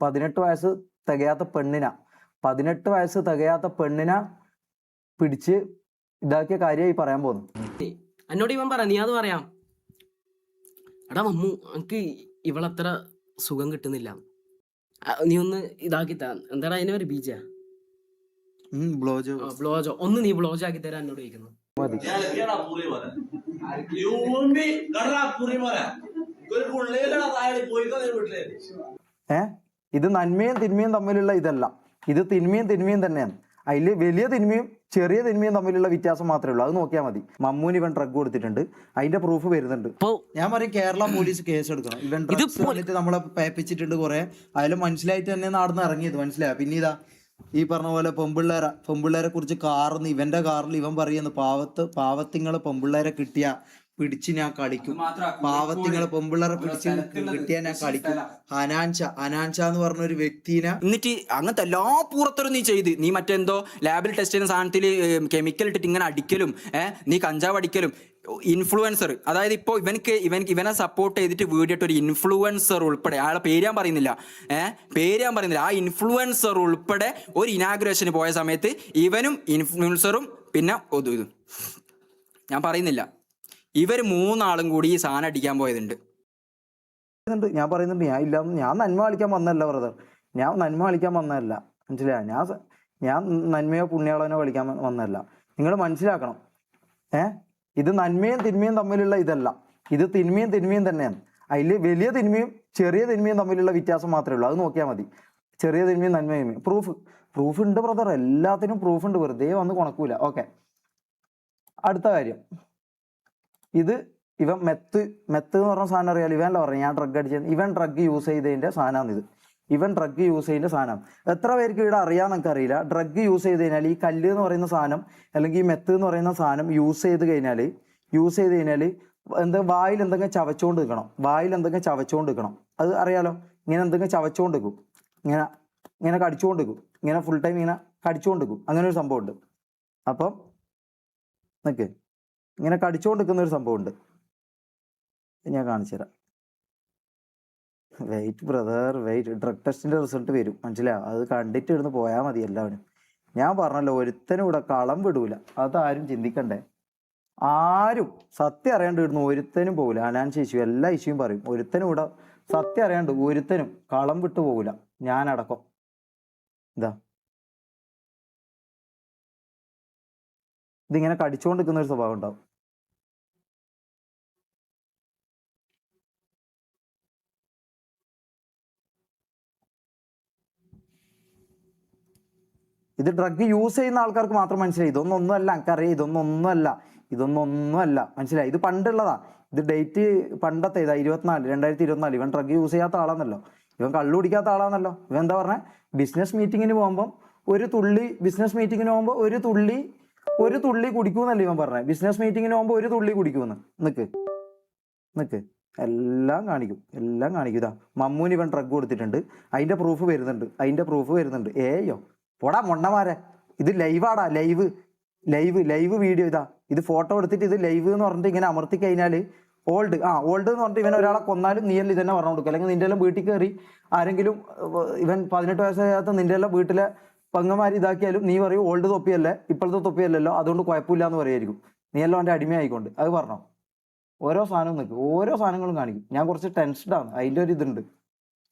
18 വയസ്സ് തികയാത്ത പെണ്ണിനെ പിടിച്ച് ഇതാക്കിയ കാര്യമായി പറയാൻ പോകുന്നു. എന്നോട് ഇവൻ പറ, നീ അത് പറയാം. എടാ മമ്മു, എനിക്ക് ഇവളത്ര സുഖം കിട്ടുന്നില്ല, നീ ഒന്ന് ഇതാക്കി താ. എന്താടാ അതിനെ ഒരു ബീജ ബ്ലോജോ ഒന്ന് നീ ബ്ലോജ് ആക്കി തരാൻ എന്നോട് ചോദിക്കുന്നു. ഇത് നന്മയും തിന്മയും തമ്മിലുള്ള ഇതല്ല, ഇത് തിന്മയും തന്നെയാണ്. അതില് വലിയ തിന്മയും ചെറിയ തിന്മയും തമ്മിലുള്ള വ്യത്യാസം മാത്രമേ ഉള്ളൂ. അത് നോക്കിയാൽ മതി. മമ്മൂന് ഇവൻ ഡ്രഗ് കൊടുത്തിട്ടുണ്ട്, അതിന്റെ പ്രൂഫ് വരുന്നുണ്ട്. ഞാൻ പറയും കേരള പോലീസ് കേസ് എടുക്കണം. ഇവൻ ഡ്രഗ്സ് വന്നിട്ട് നമ്മളെ പേപ്പിച്ചിട്ടുണ്ട് കുറെ. അതിൽ മനസ്സിലായിട്ട് തന്നെ നടന്ന് ഇറങ്ങിയത് മനസ്സിലായ. പിന്നെ ഇതാ ഈ പറഞ്ഞ പോലെ പെമ്പിള്ളേരെ കുറിച്ച് കാറിന്ന് ഇവന്റെ കാറിൽ ഇവൻ പറയുന്നു, പാവത്തിങ്ങളെ പെമ്പിള്ളേരെ പിടിച്ച് ഞാൻ കളിക്കും, പാവത്തിങ്ങളെ പെമ്പിള്ളേരെ കിട്ടിയാൽ ഞാൻ കളിക്കും. അനാൻഷ എന്ന് പറഞ്ഞ ഒരു വ്യക്തിനെ എന്നിട്ട് അങ്ങനത്തെ എല്ലാ പൂറത്തരും നീ ചെയ്ത്, നീ മറ്റെന്തോ ലാബിൽ ടെസ്റ്റ് ചെയ്യുന്ന സാധനത്തിൽ കെമിക്കൽ ഇട്ടിട്ട് ഇങ്ങനെ അടിക്കലും, നീ കഞ്ചാവ് അടിക്കലും. ഇൻഫ്ലുവൻസർ, അതായത് ഇപ്പോൾ ഇവനെ സപ്പോർട്ട് ചെയ്തിട്ട് വീഡിയോ ഒരു ഇൻഫ്ലുവൻസർ ഉൾപ്പെടെ, അയാളെ പേര് ഞാൻ പറയുന്നില്ല, ആ ഇൻഫ്ലുവൻസർ ഉൾപ്പെടെ ഒരു ഇനാഗുറേഷന് പോയ സമയത്ത് ഇവനും ഇൻഫ്ലുവൻസറും പിന്നെ ഇതും ഞാൻ പറയുന്നില്ല, ഇവർ മൂന്നാളും കൂടി ഈ സാധനം അടിക്കാൻ പോയതുണ്ട്. ഞാൻ പറയുന്നുണ്ട്, ഞാൻ നന്മ കളിക്കാൻ വന്നല്ല ബ്രദർ, ഞാൻ നന്മ കളിക്കാൻ വന്നതല്ല, മനസ്സിലായ. ഞാൻ നന്മയോ പുണ്യാളനോ കളിക്കാൻ വന്നതല്ല. നിങ്ങൾ മനസ്സിലാക്കണം. ഇത് നന്മയും തിന്മയും തമ്മിലുള്ള ഇതല്ല, ഇത് തിന്മയും തന്നെയാണ്. അതിൽ വലിയ തിന്മയും ചെറിയ തിന്മയും തമ്മിലുള്ള വ്യത്യാസം മാത്രമേ ഉള്ളൂ. അത് നോക്കിയാൽ മതി. ചെറിയ തിന്മയും നന്മയും പ്രൂഫ് ഉണ്ട് ബ്രദർ, എല്ലാത്തിനും പ്രൂഫ് ഉണ്ട്, വെറുതെ വന്ന് കൊണക്കൂല. ഓക്കെ, അടുത്ത കാര്യം. ഇത് ഇവൻ മെത്ത് എന്ന് പറഞ്ഞ സാധനം അറിയാലോ. ഇവനല്ല പറഞ്ഞു ഞാൻ ഡ്രഗ് അടിച്ചത്. ഇവൻ ഡ്രഗ് യൂസ് ചെയ്തതിന്റെ സാധനമാണ് ഇത്. എത്ര പേർക്ക് ഇവിടെ അറിയാമെന്ന് എനിക്ക് അറിയില്ല. ഡ്രഗ് യൂസ് ചെയ്ത് കഴിഞ്ഞാൽ ഈ കല്ല് എന്ന് പറയുന്ന സാധനം അല്ലെങ്കിൽ ഈ മെത്ത് എന്ന് പറയുന്ന സാധനം യൂസ് ചെയ്ത് കഴിഞ്ഞാൽ വായിൽ എന്തെങ്കിലും ചവച്ചുകൊണ്ട് നിൽക്കണം. അത് അറിയാലോ. ഇങ്ങനെ എന്തെങ്കിലും ചവച്ചുകൊണ്ട് നിൽക്കും, ഇങ്ങനെ കടിച്ചുകൊണ്ട് നിൽക്കും, ഇങ്ങനെ ഫുൾ ടൈം ഇങ്ങനെ കടിച്ചുകൊണ്ട് നിൽക്കും. അങ്ങനെ ഒരു സംഭവം ഉണ്ട്. അപ്പം ഇങ്ങനെ കടിച്ചുകൊണ്ട് നിൽക്കുന്ന ഒരു സംഭവം ഉണ്ട്. ഞാൻ കാണിച്ചു തരാം. Wait brother, wait. ഡ്രഗ് ടെസ്റ്റിന്റെ റിസൾട്ട് വരും, മനസ്സിലാവും. അത് കണ്ടിട്ട് ഇവിടുന്ന് പോയാൽ മതി എല്ലാവരും. ഞാൻ പറഞ്ഞല്ലോ, ഒരുത്തനും ഇവിടെ കളം വിടൂല. അതാരും ചിന്തിക്കണ്ടേ. ആരും സത്യം അറിയാണ്ട് ഇടുന്നു ഒരുത്തനും പോകില്ല. അനാൻസ് ഇഷ്യൂ എല്ലാ ഇഷ്യൂയും പറയും. ഒരുത്തനും ഇവിടെ സത്യം അറിയാണ്ട് ഒരുത്തനും കളം വിട്ടു പോകില്ല, ഞാനടക്കം. ഇതിങ്ങനെ കടിച്ചുകൊണ്ട് നിൽക്കുന്ന ഒരു സ്വഭാവം ഉണ്ടാവും. ഇത് ഡ്രഗ് യൂസ് ചെയ്യുന്ന ആൾക്കാർക്ക് മാത്രം മനസ്സിലായി. ഇതൊന്നൊന്നുമല്ല, എനിക്കറിയാം. ഇതൊന്നൊന്നുമല്ല, മനസ്സിലായി. ഇത് പണ്ടുള്ളതാ. ഇത് ഡേറ്റ് പണ്ടത്തെ ഇതാ, 2024. ഇവൻ ഡ്രഗ് യൂസ് ചെയ്യാത്ത ആളാന്നല്ലോ, ഇവൻ കള്ളു കുടിക്കാത്ത ആളാന്നല്ലോ. ഇവൻ എന്താ പറഞ്ഞത്, ബിസിനസ് മീറ്റിങ്ങിന് പോകുമ്പോൾ ഒരു തുള്ളി കുടിക്കൂന്നല്ലേ ഇവൻ പറഞ്ഞത്. ബിസിനസ് മീറ്റിങ്ങിന് പോകുമ്പോൾ ഒരു തുള്ളി കുടിക്കൂന്ന്. നിക്ക് എല്ലാം കാണിക്കും. ഇതാ മമ്മൂന് ഇവൻ ഡ്രഗ് കൊടുത്തിട്ടുണ്ട്, അതിന്റെ പ്രൂഫ് വരുന്നുണ്ട്. ഏയോ പോടാ മൊണ്ണമാരെ, ഇത് ലൈവാടാ, ലൈവ് വീഡിയോ. ഇത് ഫോട്ടോ എടുത്തിട്ട് ഇത് ലൈവ് എന്ന് പറഞ്ഞിട്ട് ഇങ്ങനെ അമർത്തി കഴിഞ്ഞാൽ ഓൾഡ് എന്ന് പറഞ്ഞിട്ട് ഇവൻ ഒരാളെ കൊന്നാലും നീ എല്ലാം ഇതന്നെ പറഞ്ഞു കൊടുക്കുക. അല്ലെങ്കിൽ നിന്റെ എല്ലാം വീട്ടിൽ കയറി ആരെങ്കിലും ഇവൻ 18 വയസ്സാകാത്ത നിന്റെ എല്ലാം വീട്ടിലെ പങ്ങന്മാർ ഇതാക്കിയാലും നീ പറയും ഓൾഡ് തൊപ്പിയല്ലേ, ഇപ്പോഴത്തെ തൊപ്പിയല്ലല്ലോ, അതുകൊണ്ട് കുഴപ്പമില്ല എന്ന് പറയായിരിക്കും. നീ എല്ലാം അവൻ്റെ അടിമയായിക്കൊണ്ട്. അത് പറഞ്ഞോ. ഓരോ സാധനങ്ങളും കാണിക്കും. ഞാൻ കുറച്ച് ടെൻസ്ഡാണ്, അതിൻ്റെ ഒരു ഇതുണ്ട്.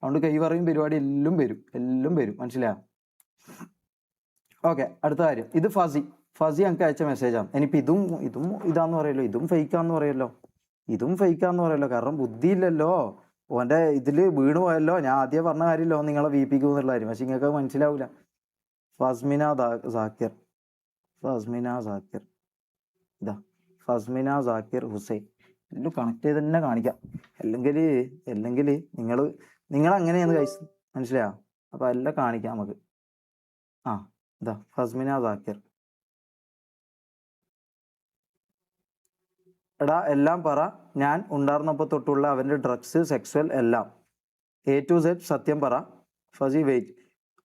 അതുകൊണ്ട് കൈ പറയും പരിപാടി എല്ലാം വരും, മനസ്സിലായോ. ഓക്കെ, അടുത്ത കാര്യം. ഇത് ഫസി എനിക്ക് അയച്ച മെസ്സേജാണ്. ഇനിയിപ്പോൾ ഇതും ഇതാന്ന് പറയല്ലോ, ഇതും ഫേക്കാന്ന് പറയല്ലോ. കാരണം ബുദ്ധിയില്ലല്ലോ, ഓൻ്റെ ഇതിൽ വീണ് പോയല്ലോ. ഞാൻ ആദ്യം പറഞ്ഞ കാര്യമല്ലോ നിങ്ങളെ വീപ്പിക്കും എന്നുള്ള കാര്യം. പക്ഷെ നിങ്ങൾക്ക് മനസ്സിലാവില്ല. ഫസ്മിന സാക്കിർ ഹുസൈൻ എല്ലാം കണക്ട് ചെയ്ത് തന്നെ കാണിക്കാം. അല്ലെങ്കിൽ നിങ്ങൾ അങ്ങനെയാണ് കൈസ്, മനസ്സിലായോ. അപ്പൊ എല്ലാം കാണിക്കാം നമുക്ക്. ഫസ്മിന സാക്കിർ, എടാ എല്ലാം പറ. ഞാൻ ഉണ്ടായിരുന്നപ്പോൾ തൊട്ടുള്ള അവൻ്റെ ഡ്രഗ്സ്, സെക്സ്വൽ എല്ലാം A to Z സത്യം പറ. ഫസി വെയിറ്റ്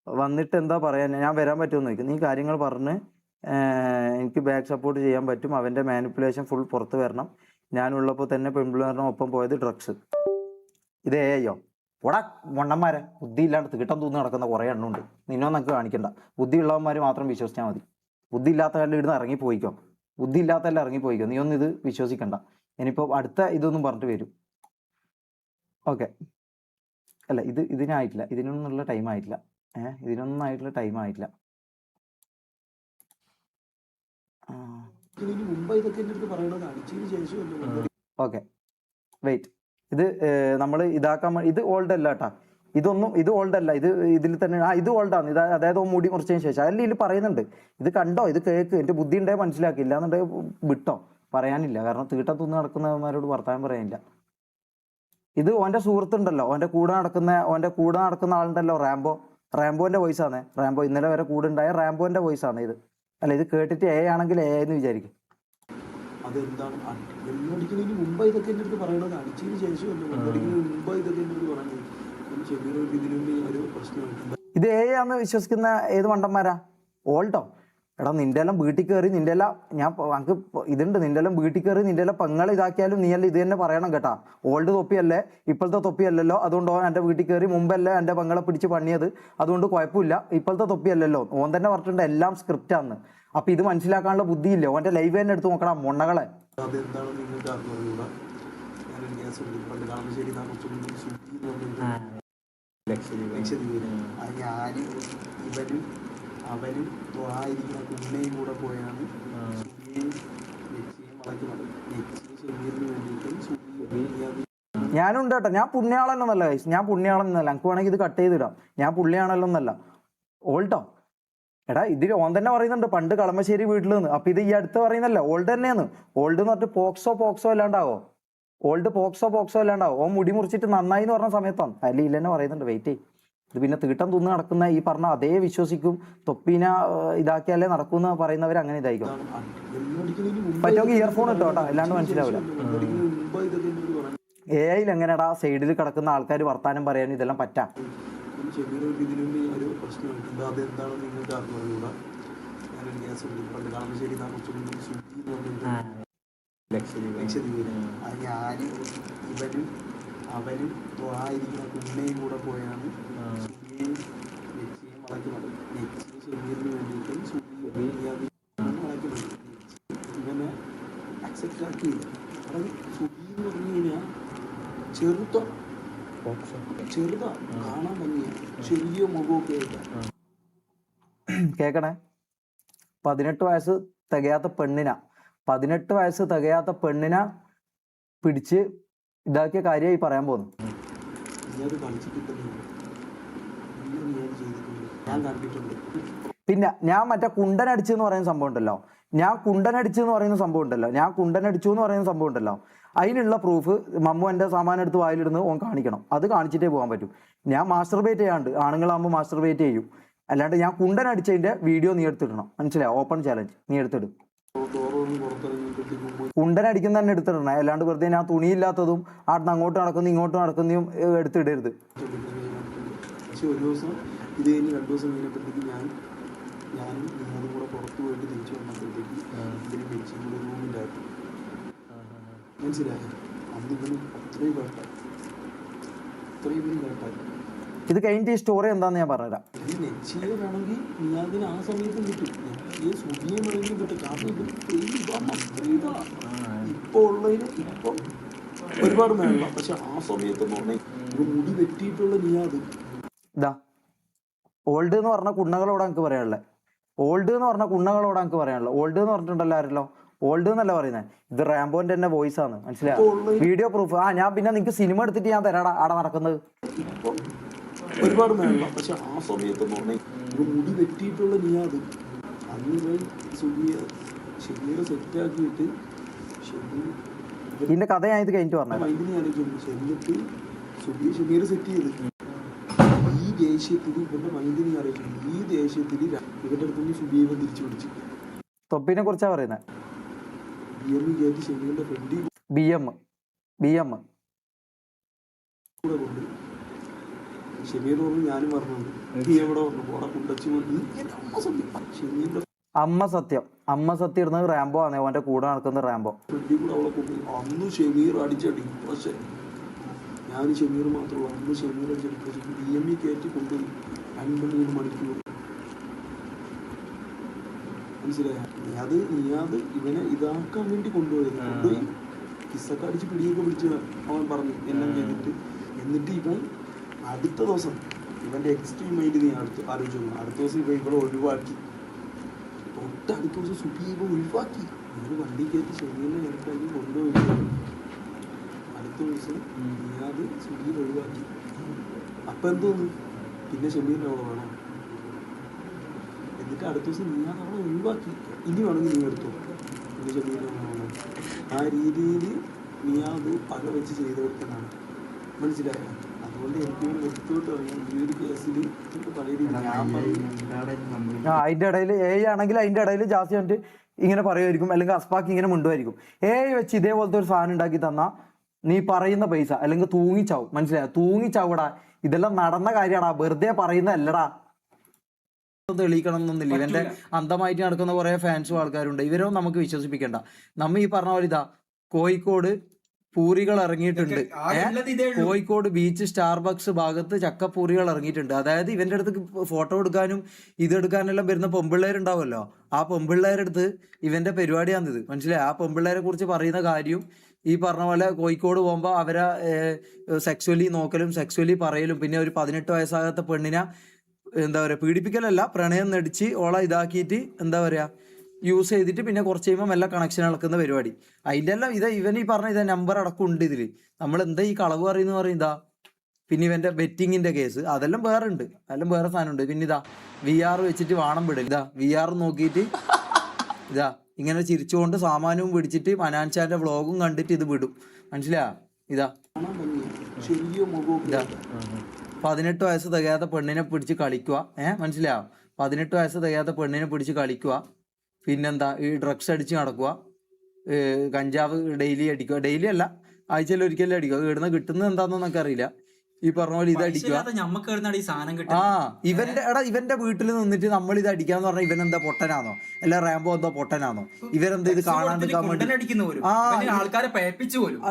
വന്നിട്ട് എന്താ പറയാൻ, ഞാൻ വരാൻ പറ്റുമെന്ന് ചോദിക്കും. നീ കാര്യങ്ങൾ പറഞ്ഞ് എനിക്ക് ബാക്ക് സപ്പോർട്ട് ചെയ്യാൻ പറ്റും. അവൻ്റെ മാനിപ്പുലേഷൻ ഫുൾ പുറത്ത് വരണം. ഞാനുള്ളപ്പോൾ തന്നെ പെൺപിള്ളേരുടെ ഒപ്പം പോയത് ഡ്രഗ്സ്. ഇത് AI ഇവിടെ മണ്ണന്മാരെ ബുദ്ധി ഇല്ലാണ്ട് തീട്ടം തൂന്ന് നടക്കുന്ന കുറേ എണ്ണമുണ്ട്. നിന്നൊന്നും നമുക്ക് കാണിക്കണ്ട. ബുദ്ധി ഉള്ളവന്മാർ മാത്രം വിശ്വസിച്ചാൽ മതി. ബുദ്ധി ഇല്ലാത്തവരെല്ലാം ഇവിടുന്ന് ഇറങ്ങിപ്പോയിക്കോ. ബുദ്ധി ഇല്ലാത്തവരെല്ലാം ഇറങ്ങിപ്പോയിക്കോ. നീ ഒന്നും ഇത് വിശ്വസിക്കണ്ട. ഇനിയിപ്പോൾ അടുത്ത ഇതൊന്നും പറഞ്ഞിട്ട് വരും. ഓക്കെ, അല്ല ഇതിനായിട്ടില്ല, ഇതിനൊന്നുള്ള ടൈം ആയിട്ടില്ല. ഇതിനൊന്നും ആയിട്ടുള്ള ടൈം ആയിട്ടില്ല. Okay, wait. ഇത് നമ്മൾ ഇതാക്കാൻ ഇത് ഓൾഡ് അല്ല കേട്ടാ. ഇത് ഓൾഡ് അല്ല. ഇതിൽ തന്നെ ഇത് ഓൾഡാണ്. അതായത് മുടി കുറച്ചതിന് ശേഷം അല്ല ഇതിൽ പറയുന്നുണ്ട്. ഇത് കണ്ടോ, ഇത് കേക്ക്. എൻ്റെ ബുദ്ധി ഉണ്ടെങ്കിൽ മനസ്സിലാക്കില്ല എന്നുണ്ടെങ്കിൽ വിട്ടോ. പറയാനില്ല, കാരണം തീട്ടം തിന്ന് നടക്കുന്നവന്മാരോട് വർത്താനം പറയാനില്ല. ഇത് ഓൻ്റെ സുഹൃത്തുണ്ടല്ലോ, ഓൻ്റെ കൂടെ നടക്കുന്ന ആളുണ്ടല്ലോ, റാംബോന്റെ വോയിസ് ആണ്. റാംബോ ഇന്നലെ വരെ കൂടെ ഉണ്ടായ റാംബോന്റെ വോയിസ് ആണ് ഇത്. അല്ല, ഇത് കേട്ടിട്ട് എ ആണെങ്കിൽ എ എന്ന് വിചാരിക്കും. അതെന്താണ് വെള്ളമടിക്കുന്നതിന് മുമ്പ് ഇതൊക്കെ എൻ്റെ അടുത്ത് പറയണത്? അടിച്ചതിന് ശേഷമല്ല, വെള്ളമടിക്കുന്നതിന് മുമ്പ് ഇതൊക്കെ എൻ്റെ അടുത്ത് പറയുന്നത്. ഇതിനു മുമ്പ് ഒരു പ്രശ്നമുണ്ട്. ഇത് എ ആന്ന് വിശ്വസിക്കുന്ന ഏത് മണ്ടന്മാരാ? ഓൾഡോ? എടാ, നിന്റെ എല്ലാം വീട്ടിൽ കയറി നിന്റെ എല്ലാം നമുക്ക് ഇതുണ്ട്. നിന്റെ എല്ലാം വീട്ടിൽ കയറി നിന്റെ എല്ലാം പെങ്ങൾ ഇതാക്കിയാലും നീ എല്ലാം ഇത് തന്നെ പറയണം കേട്ടാ. ഓൾഡ് തൊപ്പിയല്ലേ, ഇപ്പോഴത്തെ തൊപ്പിയല്ലല്ലോ. അതുകൊണ്ട് ഓൻ എൻ്റെ വീട്ടിൽ കയറി മുമ്പല്ലേ എൻ്റെ പെങ്ങളെ പിടിച്ച് പണിയത്, അതുകൊണ്ട് കുഴപ്പമില്ല. ഇപ്പോഴത്തെ തൊപ്പിയല്ലല്ലോ. ഓൻ തന്നെ പറഞ്ഞിട്ടുണ്ട് എല്ലാം സ്ക്രിപ്റ്റാന്ന്. അപ്പൊ ഇത് മനസ്സിലാക്കാനുള്ള ബുദ്ധിയില്ല. ഓൻ്റെ ലൈവ് തന്നെ എടുത്ത് നോക്കണം മൊണ്ണകളെ. അതെന്താണ് നിങ്ങൾക്ക് അറിഞ്ഞുകൂടാ? ഞാനൊരു കേസ് പണ്ട് കളമശ്ശേരി ലക്ഷദ്വീപ് ഞാനും ഇവരും അവരും ആയിരിക്കുന്ന കുണ്ണയും കൂടെ പോയാണ് ഞാനുണ്ട് കേട്ടോ. ഞാൻ പുണ്യാളെന്നല്ല ഗൈസ്, ഞാൻ പുണ്യാളെന്നല്ല. എനിക്ക് വേണമെങ്കിൽ ഇത് കട്ട് ചെയ്തിടാം. ഞാൻ പുള്ളിയാണല്ലോ എന്നല്ല. ഓൾട്ടോ എടാ, ഇതിൽ ഓൻ തന്നെ പറയുന്നുണ്ട് പണ്ട് കളമശ്ശേരി വീട്ടിൽ നിന്ന്. അപ്പൊ ഇത് ഈ അടുത്ത് പറയുന്നല്ലേ ഓൾഡ് തന്നെയാണ്. ഓൾഡ് എന്ന് പറഞ്ഞിട്ട് പോക്സോ അല്ലാണ്ടാവോ? ഓൾഡ് പോക്സോ അല്ലാണ്ടാവോ? ഓൻ മുടി മുറിച്ചിട്ട് നന്നായി എന്ന് പറഞ്ഞ സമയത്താണ്. അല്ല ഇല്ല തന്നെ പറയുന്നുണ്ട്. വെയിറ്റ് ചെയ്യും. ഇത് പിന്നെ തീട്ടം തിന്ന് നടക്കുന്ന ഈ പറഞ്ഞ അതേ വിശ്വസിക്കും. തൊപ്പീന ഇതാക്കിയാലേ നടക്കുമെന്ന് പറയുന്നവർ അങ്ങനെ ഇതായിരിക്കും. പറ്റുമെങ്കിൽ ഇയർഫോൺ ഇട്ടോ കേട്ടോ, അല്ലാണ്ട് മനസ്സിലാവില്ല. എ ഐയിൽ എങ്ങനെയാടാ സൈഡിൽ കിടക്കുന്ന ആൾക്കാർ വർത്താനം പറയാനും ഇതെല്ലാം പറ്റാ? ഒരു പ്രശ്നമുണ്ട്. അതെന്താണ് നിങ്ങൾക്ക് അറിഞ്ഞുകൂടാ? ഞാനൊരു കേസ് പണ്ട് കളമശ്ശേരി ലക്ഷദ്വീപ് ഞാനും ഇവരും അവരും ആയിരിക്കുന്ന കുണ്ണയും കൂടെ പോയാണ് വളയ്ക്കുന്നത്. ഷെമീറിന് വേണ്ടിയിട്ടും വളയ്ക്കുന്നത്. ഇവനെ അക്സെപ്റ്റ് ആക്കിയില്ല. സുബി എന്ന് പറഞ്ഞു കഴിഞ്ഞാൽ ചെറുതാ കാണാൻ ഭംഗിയ, ചെറിയ മുഖമൊക്കെ ആയിട്ടാ. കേക്കണേ, 18 വയസ്സ് തികയാത്ത പെണ്ണിനെ പിടിച്ച് ഇതാക്കിയ കാര്യമായി പറയാൻ പോകുന്നു. പിന്നെ ഞാൻ മറ്റേ കുണ്ടനടിച്ചെന്ന് പറയുന്ന സംഭവം ഉണ്ടല്ലോ, ഞാൻ കുണ്ടനടിച്ചു എന്ന് പറയുന്ന സംഭവം ഉണ്ടല്ലോ, അതിനുള്ള പ്രൂഫ് മമ്മു എൻ്റെ സാമാനം എടുത്ത് വായിലിടുന്നത് ഓൻ കാണിക്കണം. അത് കാണിച്ചിട്ടേ പോകാൻ പറ്റൂ. ഞാൻ മാസ്റ്റർബേറ്റ് ചെയ്യാണ്ട്, ആണുങ്ങളാകുമ്പോൾ മാസ്റ്റർബേറ്റ് ചെയ്യും. അല്ലാണ്ട് ഞാൻ കുണ്ടനടിച്ചതിൻ്റെ വീഡിയോ നീ എടുത്തിടണം. മനസ്സിലായോ? ഓപ്പൺ ചാലഞ്ച് നീ എടുത്തിടും. കുണ്ടനടിക്കുന്ന തന്നെ എടുത്തിടണം. അല്ലാണ്ട് വെറുതെ ഞാൻ തുണിയില്ലാത്തതും ആടുന്ന് അങ്ങോട്ട് നടക്കുന്നു ഇങ്ങോട്ട് നടക്കുന്നതും എടുത്തിടരുത്. പക്ഷെ ഒരു ദിവസം ഇത് കഴിഞ്ഞ് 2 ദിവസം കഴിഞ്ഞപ്പോഴത്തേക്ക് ഞാനും നിങ്ങളും കൂടെ പുറത്ത് പോയിട്ട് തിരിച്ചു വന്നപ്പോഴത്തേക്ക് ഇതിന് വെച്ചും കൂടെ റൂമിലായിരുന്നു. മനസ്സിലായോ? അന്ന് ഇവനും അത്രയും കേട്ടായി. ഇത് കഴിഞ്ഞിട്ട് ഈ സ്റ്റോറി എന്താന്ന് ഞാൻ പറഞ്ഞുതരാം. ഈ നെച്ചിയാണെങ്കിൽ നീ അതിന് ആ സമയത്തും കിട്ടും. ഈ സുഖിയെ വേണമെങ്കിലും കിട്ടും. കാരണം ഇപ്പൊ ഉള്ളതിന് ഇപ്പം ഒരുപാട് മേള. പക്ഷെ ആ സമയത്തെന്ന് പറഞ്ഞാൽ ഒരു മുടി വെട്ടിയിട്ടുള്ള നീ അത് ഇതാ ഓൾഡ് എന്ന് പറഞ്ഞ കുണ്ണകളോട് എനിക്ക് പറയാനുള്ളത്. ഓൾഡ് എന്ന് പറഞ്ഞിട്ടുണ്ടല്ലോ ആരല്ലോ ഓൾഡ് എന്നല്ല പറയുന്നത്. ഇത് റാംബോന്റെ തന്നെ വോയിസ് ആണ്. മനസ്സിലായോ? Video proof. ഞാൻ പിന്നെ നിനക്ക് സിനിമ എടുത്തിട്ട് ഞാൻ തരാടാ ആടെ നടക്കുന്നത്. ഇപ്പം ഒരുപാട് മേള. പക്ഷെ ആ സമയത്തെന്ന് പറഞ്ഞാൽ ഒരു മുടി വെട്ടിയിട്ടുള്ള നീ അത് അന്ന് ഷെമീറെ സെറ്റാക്കിയിട്ട് ഇതിന്റെ കഥ ഞാൻ ഇത് കഴിഞ്ഞിട്ട് പറഞ്ഞു. മൈൻഡിനെ ആലോചിച്ചു. എന്നിട്ട് ഷെമീറെ സെറ്റ് ചെയ്ത് ഈ ദേഷ്യത്തിൽ ഇവന്റെ മൈൻഡിനെ അറിയിച്ചു. ഈ ദേഷ്യത്തിൽ ഇവന്റെ അടുത്തുനിന്ന് സുബീവൻ തിരിച്ചു പിടിച്ചു. തൊപ്പിനെ കുറിച്ചാ പറയുന്നത്. ഷെമീറിന്റെ ഫ്രണ്ടി ബി എം കൂടെ കൊണ്ട് ഷെമീർ പറഞ്ഞു ഞാനും പറഞ്ഞു നീ എവിടെ പറഞ്ഞു പോടെ കുണ്ടച്ചു കൊണ്ട് ഷെമീറിന്റെ അമ്മ സത്യം ഇടുന്നത് റാംബോ ആണ്. അവന്റെ കൂടെ നടക്കുന്ന റാംബോ. ഫ്രണ്ടി കൂടെ അവളെ കൊണ്ടു. അന്ന് ഷെമീർ അടിച്ചടി. പക്ഷെ ഞാൻ ഷമീർ മാത്രമല്ല, അന്ന് ഷമീർ അടിച്ചെടുത്ത് DME കയറ്റി കൊണ്ടുപോയി 2-3 മണിക്കൂർ. മനസ്സിലായോ? നീ ഇവനെ ഇതാക്കാൻ വേണ്ടി കൊണ്ടുപോയി കിസ്സൊക്കെ അടിച്ച് പിടിയൊക്കെ പിടിച്ച് അവൻ പറഞ്ഞു എല്ലാം ചെയ്തിട്ട്. എന്നിട്ട് ഇവൻ അടുത്ത ദിവസം ഇവൻ്റെ എക്സ്ട്രീം മൈൻഡ് നീ ആലോചിച്ചു. അടുത്ത ദിവസം ഇവിടെ ഒഴിവാക്കി. അടുത്ത ദിവസം സുബി ഇവ ഒഴിവാക്കി. ഒരു വണ്ടി കയറ്റി ഷമീറിനെ ഇറക്കാക്കി കൊണ്ടുപോയി. അടുത്ത ദിവസം നീ സുബിയിൽ ഒഴിവാക്കി. അപ്പം എന്തോന്ന് പിന്നെ ഷമീറിനെ അവളെ വേണം. എന്നിട്ട് അടുത്ത ദിവസം നീ അവളെ ഒഴിവാക്കി. ഇനി വേണമെങ്കിൽ നീ എടുത്തു പിന്നെ ഷമീറിനെ വേണം. ആ രീതിയിൽ നീ പല വെച്ച് ചെയ്ത് കൊടുക്കുന്നതാണ്. മനസ്സിലായോ? അതുകൊണ്ട് എനിക്ക് എടുത്തോട്ട് പറയാം, ഈ ഒരു കേസിൽ പല രീതിയിൽ ഞാൻ പറയും. അതിന്റെ ഇടയിൽ ആണെങ്കിൽ അതിന്റെ ഇടയിൽ ജാസി വന്നിട്ട് ഇങ്ങനെ പറയുമായിരിക്കും, അല്ലെങ്കിൽ അസ്പാക്ക് ഇങ്ങനെ മിണ്ടുമായിരിക്കും. വെച്ച് ഇതേപോലത്തെ ഒരു സാധനം ഉണ്ടാക്കി തന്നാ നീ പറയുന്ന പൈസ അല്ലെങ്കിൽ തൂങ്ങിച്ചാവും. മനസ്സിലായോ? തൂങ്ങിച്ചാവൂടാ. ഇതെല്ലാം നടന്ന കാര്യമാടാ, വെറുതെ പറയുന്നതല്ലടാ. തെളിയിക്കണം എന്നൊന്നുമില്ല. ഇവന്റെ അന്ധമായിട്ട് നടക്കുന്ന കുറെ ഫാൻസും ആൾക്കാരുണ്ട്. ഇവരൊന്നും നമുക്ക് വിശ്വസിപ്പിക്കണ്ട. നമ്മ ഈ പറഞ്ഞ പോലെ കോഴിക്കോട് പൂരികൾ ഇറങ്ങിയിട്ടുണ്ട്. കോഴിക്കോട് ബീച്ച് സ്റ്റാർബക്സ് ഭാഗത്ത് ചക്കപ്പൂരികൾ ഇറങ്ങിയിട്ടുണ്ട്. അതായത് ഇവന്റെ അടുത്ത് ഫോട്ടോ എടുക്കാനും ഇതെടുക്കാനെല്ലാം വരുന്ന പെമ്പിള്ളേരുണ്ടാവുമല്ലോ, ആ പെമ്പിള്ളേരുടെ അടുത്ത് ഇവന്റെ പരിപാടിയാണിത്. മനസ്സിലായി? ആ പെമ്പിള്ളേരെ കുറിച്ച് പറയുന്ന കാര്യം ഈ പറഞ്ഞ പോലെ കോഴിക്കോട് പോകുമ്പോൾ അവരെ സെക്സ്വലി നോക്കലും സെക്സ്വലി പറയലും, പിന്നെ ഒരു 18 വയസ്സാകാത്ത പെണ്ണിനെ എന്താ പറയുക, പീഡിപ്പിക്കലല്ല, പ്രണയം നടിച്ച് ഓളെ ഇതാക്കിയിട്ട് എന്താ പറയുക യൂസ് ചെയ്തിട്ട് പിന്നെ കുറച്ച് കഴിയുമ്പോൾ മെല്ലെ കണക്ഷൻ ഇളക്കുന്ന പരിപാടി. അതിൻ്റെ എല്ലാം ഇവൻ ഈ പറഞ്ഞ നമ്പർ അടക്കം ഉണ്ട് ഇതിൽ. നമ്മൾ എന്താ ഈ കളവ് പറയുന്നതാ. പിന്നെ ഇവന്റെ ബെറ്റിങ്ങിന്റെ കേസ് അതെല്ലാം വേറെ ഉണ്ട്, അതെല്ലാം വേറെ സാധനം ഉണ്ട്. പിന്നെ VR വെച്ചിട്ട് വാണം വിടൽ. VR നോക്കിയിട്ട് ഇങ്ങനെ ചിരിച്ചുകൊണ്ട് സാമാനവും പിടിച്ചിട്ട് മനാൻചാന്റെ വ്ളോഗും കണ്ടിട്ട് ഇത് വിടും. മനസ്സിലാ? 18 വയസ്സ് തികയാത്ത പെണ്ണിനെ പിടിച്ച് കളിക്കുക. മനസ്സിലാ? 18 വയസ്സ് തികയാത്ത പെണ്ണിനെ പിടിച്ച് കളിക്കുക. പിന്നെന്താ, ഈ ഡ്രഗ്സ് അടിച്ച് നടക്കുക, കഞ്ചാവ് ഡെയിലി അടിക്കുക. ഡെയിലി അല്ല, ആഴ്ചയിൽ ഒരിക്കലും അടിക്കുക. ഇവിടുന്ന് കിട്ടുന്നത് എന്താണെന്നൊക്കെ അറിയില്ല. ഈ പറഞ്ഞ പോലെ ഇത് അടിക്കുക. ഇവന്റെ വീട്ടിൽ നിന്നിട്ട് നമ്മൾ ഇത് അടിക്കാന്ന് പറഞ്ഞാൽ ഇവനെന്താ പൊട്ടനാണോ, അല്ല റാംബോ എന്തോ പൊട്ടനാണോ? ഇവരെന്താ ഇത് കാണാൻ ആൾക്കാരെ പേപ്പിച്ചു പോലും.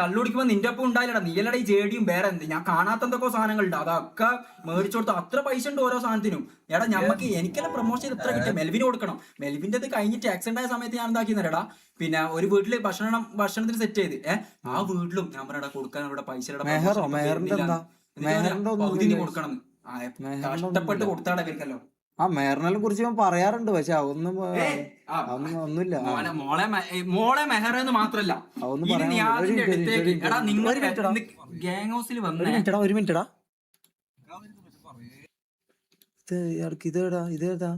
കള്ളുടിക്കുമ്പോ നിന്റെ ഒപ്പം ഉണ്ടായില്ലടാ, നീയല്ലടാ ഈ ജേഡിയും വേറെ എന്ത് ഞാൻ കാണാത്ത എന്തൊക്കെ സാധനങ്ങളുണ്ട്, അതൊക്കെ മേടിച്ചു കൊടുത്ത അത്ര പൈസ ഉണ്ട് ഓരോ സാധനത്തിനും. എടാ ഞമ്മക്ക് എനിക്കെല്ലാം പ്രൊമോഷൻ ചെയ്ത് എത്ര കിട്ടിയ മെൽവിന് കൊടുക്കണം. മെൽവിന്റെ അത് കഴിഞ്ഞിട്ട് ആക്സിഡന്റ് ആയ സമയത്ത് ഞാൻ എന്താക്കിന്നേടാ, പിന്നെ ഒരു വീട്ടില് ഭക്ഷണത്തിന് സെറ്റ് ചെയ്ത് ആ വീട്ടിലും ഞാൻ പറയടാ കൊടുക്കാൻ ഇവിടെ പൈസ കൊടുക്കണം. കഷ്ടപ്പെട്ട് കൊടുത്താടക്കല്ലോ. ആ മെഹറിനെ കുറിച്ച് ഞാൻ പറയാറുണ്ട്, പക്ഷെ ഒന്നുമില്ല. മോളെ മെഹർ എന്ന് മാത്രല്ല, ഗ്യാങ് ഹൗസിൽ വന്ന ഒരു മിനിറ്റടാ, ഇതേടാ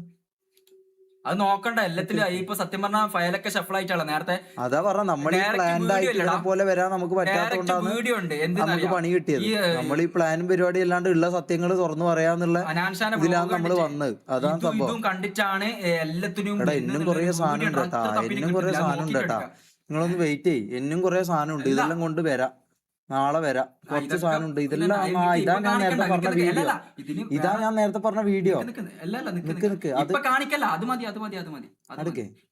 അത് നോക്കണ്ട എല്ലാത്തിലും. ഇപ്പൊ സത്യം പറഞ്ഞ ഫയലൊക്കെ ഷഫിൾ ആയിട്ടാണ് നേരത്തെ. അതാ പറഞ്ഞ നമ്മൾ പോലെ വരാൻ നമുക്ക് പറ്റാത്തതുകൊണ്ടാണ് വീഡിയോ ഉണ്ട് നമുക്ക് പണി കിട്ടിയത്. നമ്മൾ ഈ പ്ലാനും പരിപാടി അല്ലാണ്ട് ഉള്ള സത്യങ്ങൾ തുറന്നു പറയാന്നുള്ള ഇതിലാണ് നമ്മള് വന്നത്. അതാണ് സംഭവം. കണ്ടിട്ടാണ് എല്ലാത്തിനും. എന്നും കുറെ സാധനം ഉണ്ട് കേട്ടാ, എന്നും കുറെ സാധനം ഉണ്ട് കേട്ടാ. നിങ്ങളൊന്ന് വെയിറ്റ് ചെയ്യ്, എന്നും കുറെ സാധനം ഉണ്ട്. ഇതെല്ലാം കൊണ്ട് വരാം, നാളെ വരാം. കുറച്ച് സാധനം ഉണ്ട്. ഇതെല്ലാം ഇതാ ഞാൻ നേരത്തെ പറഞ്ഞ വീഡിയോ.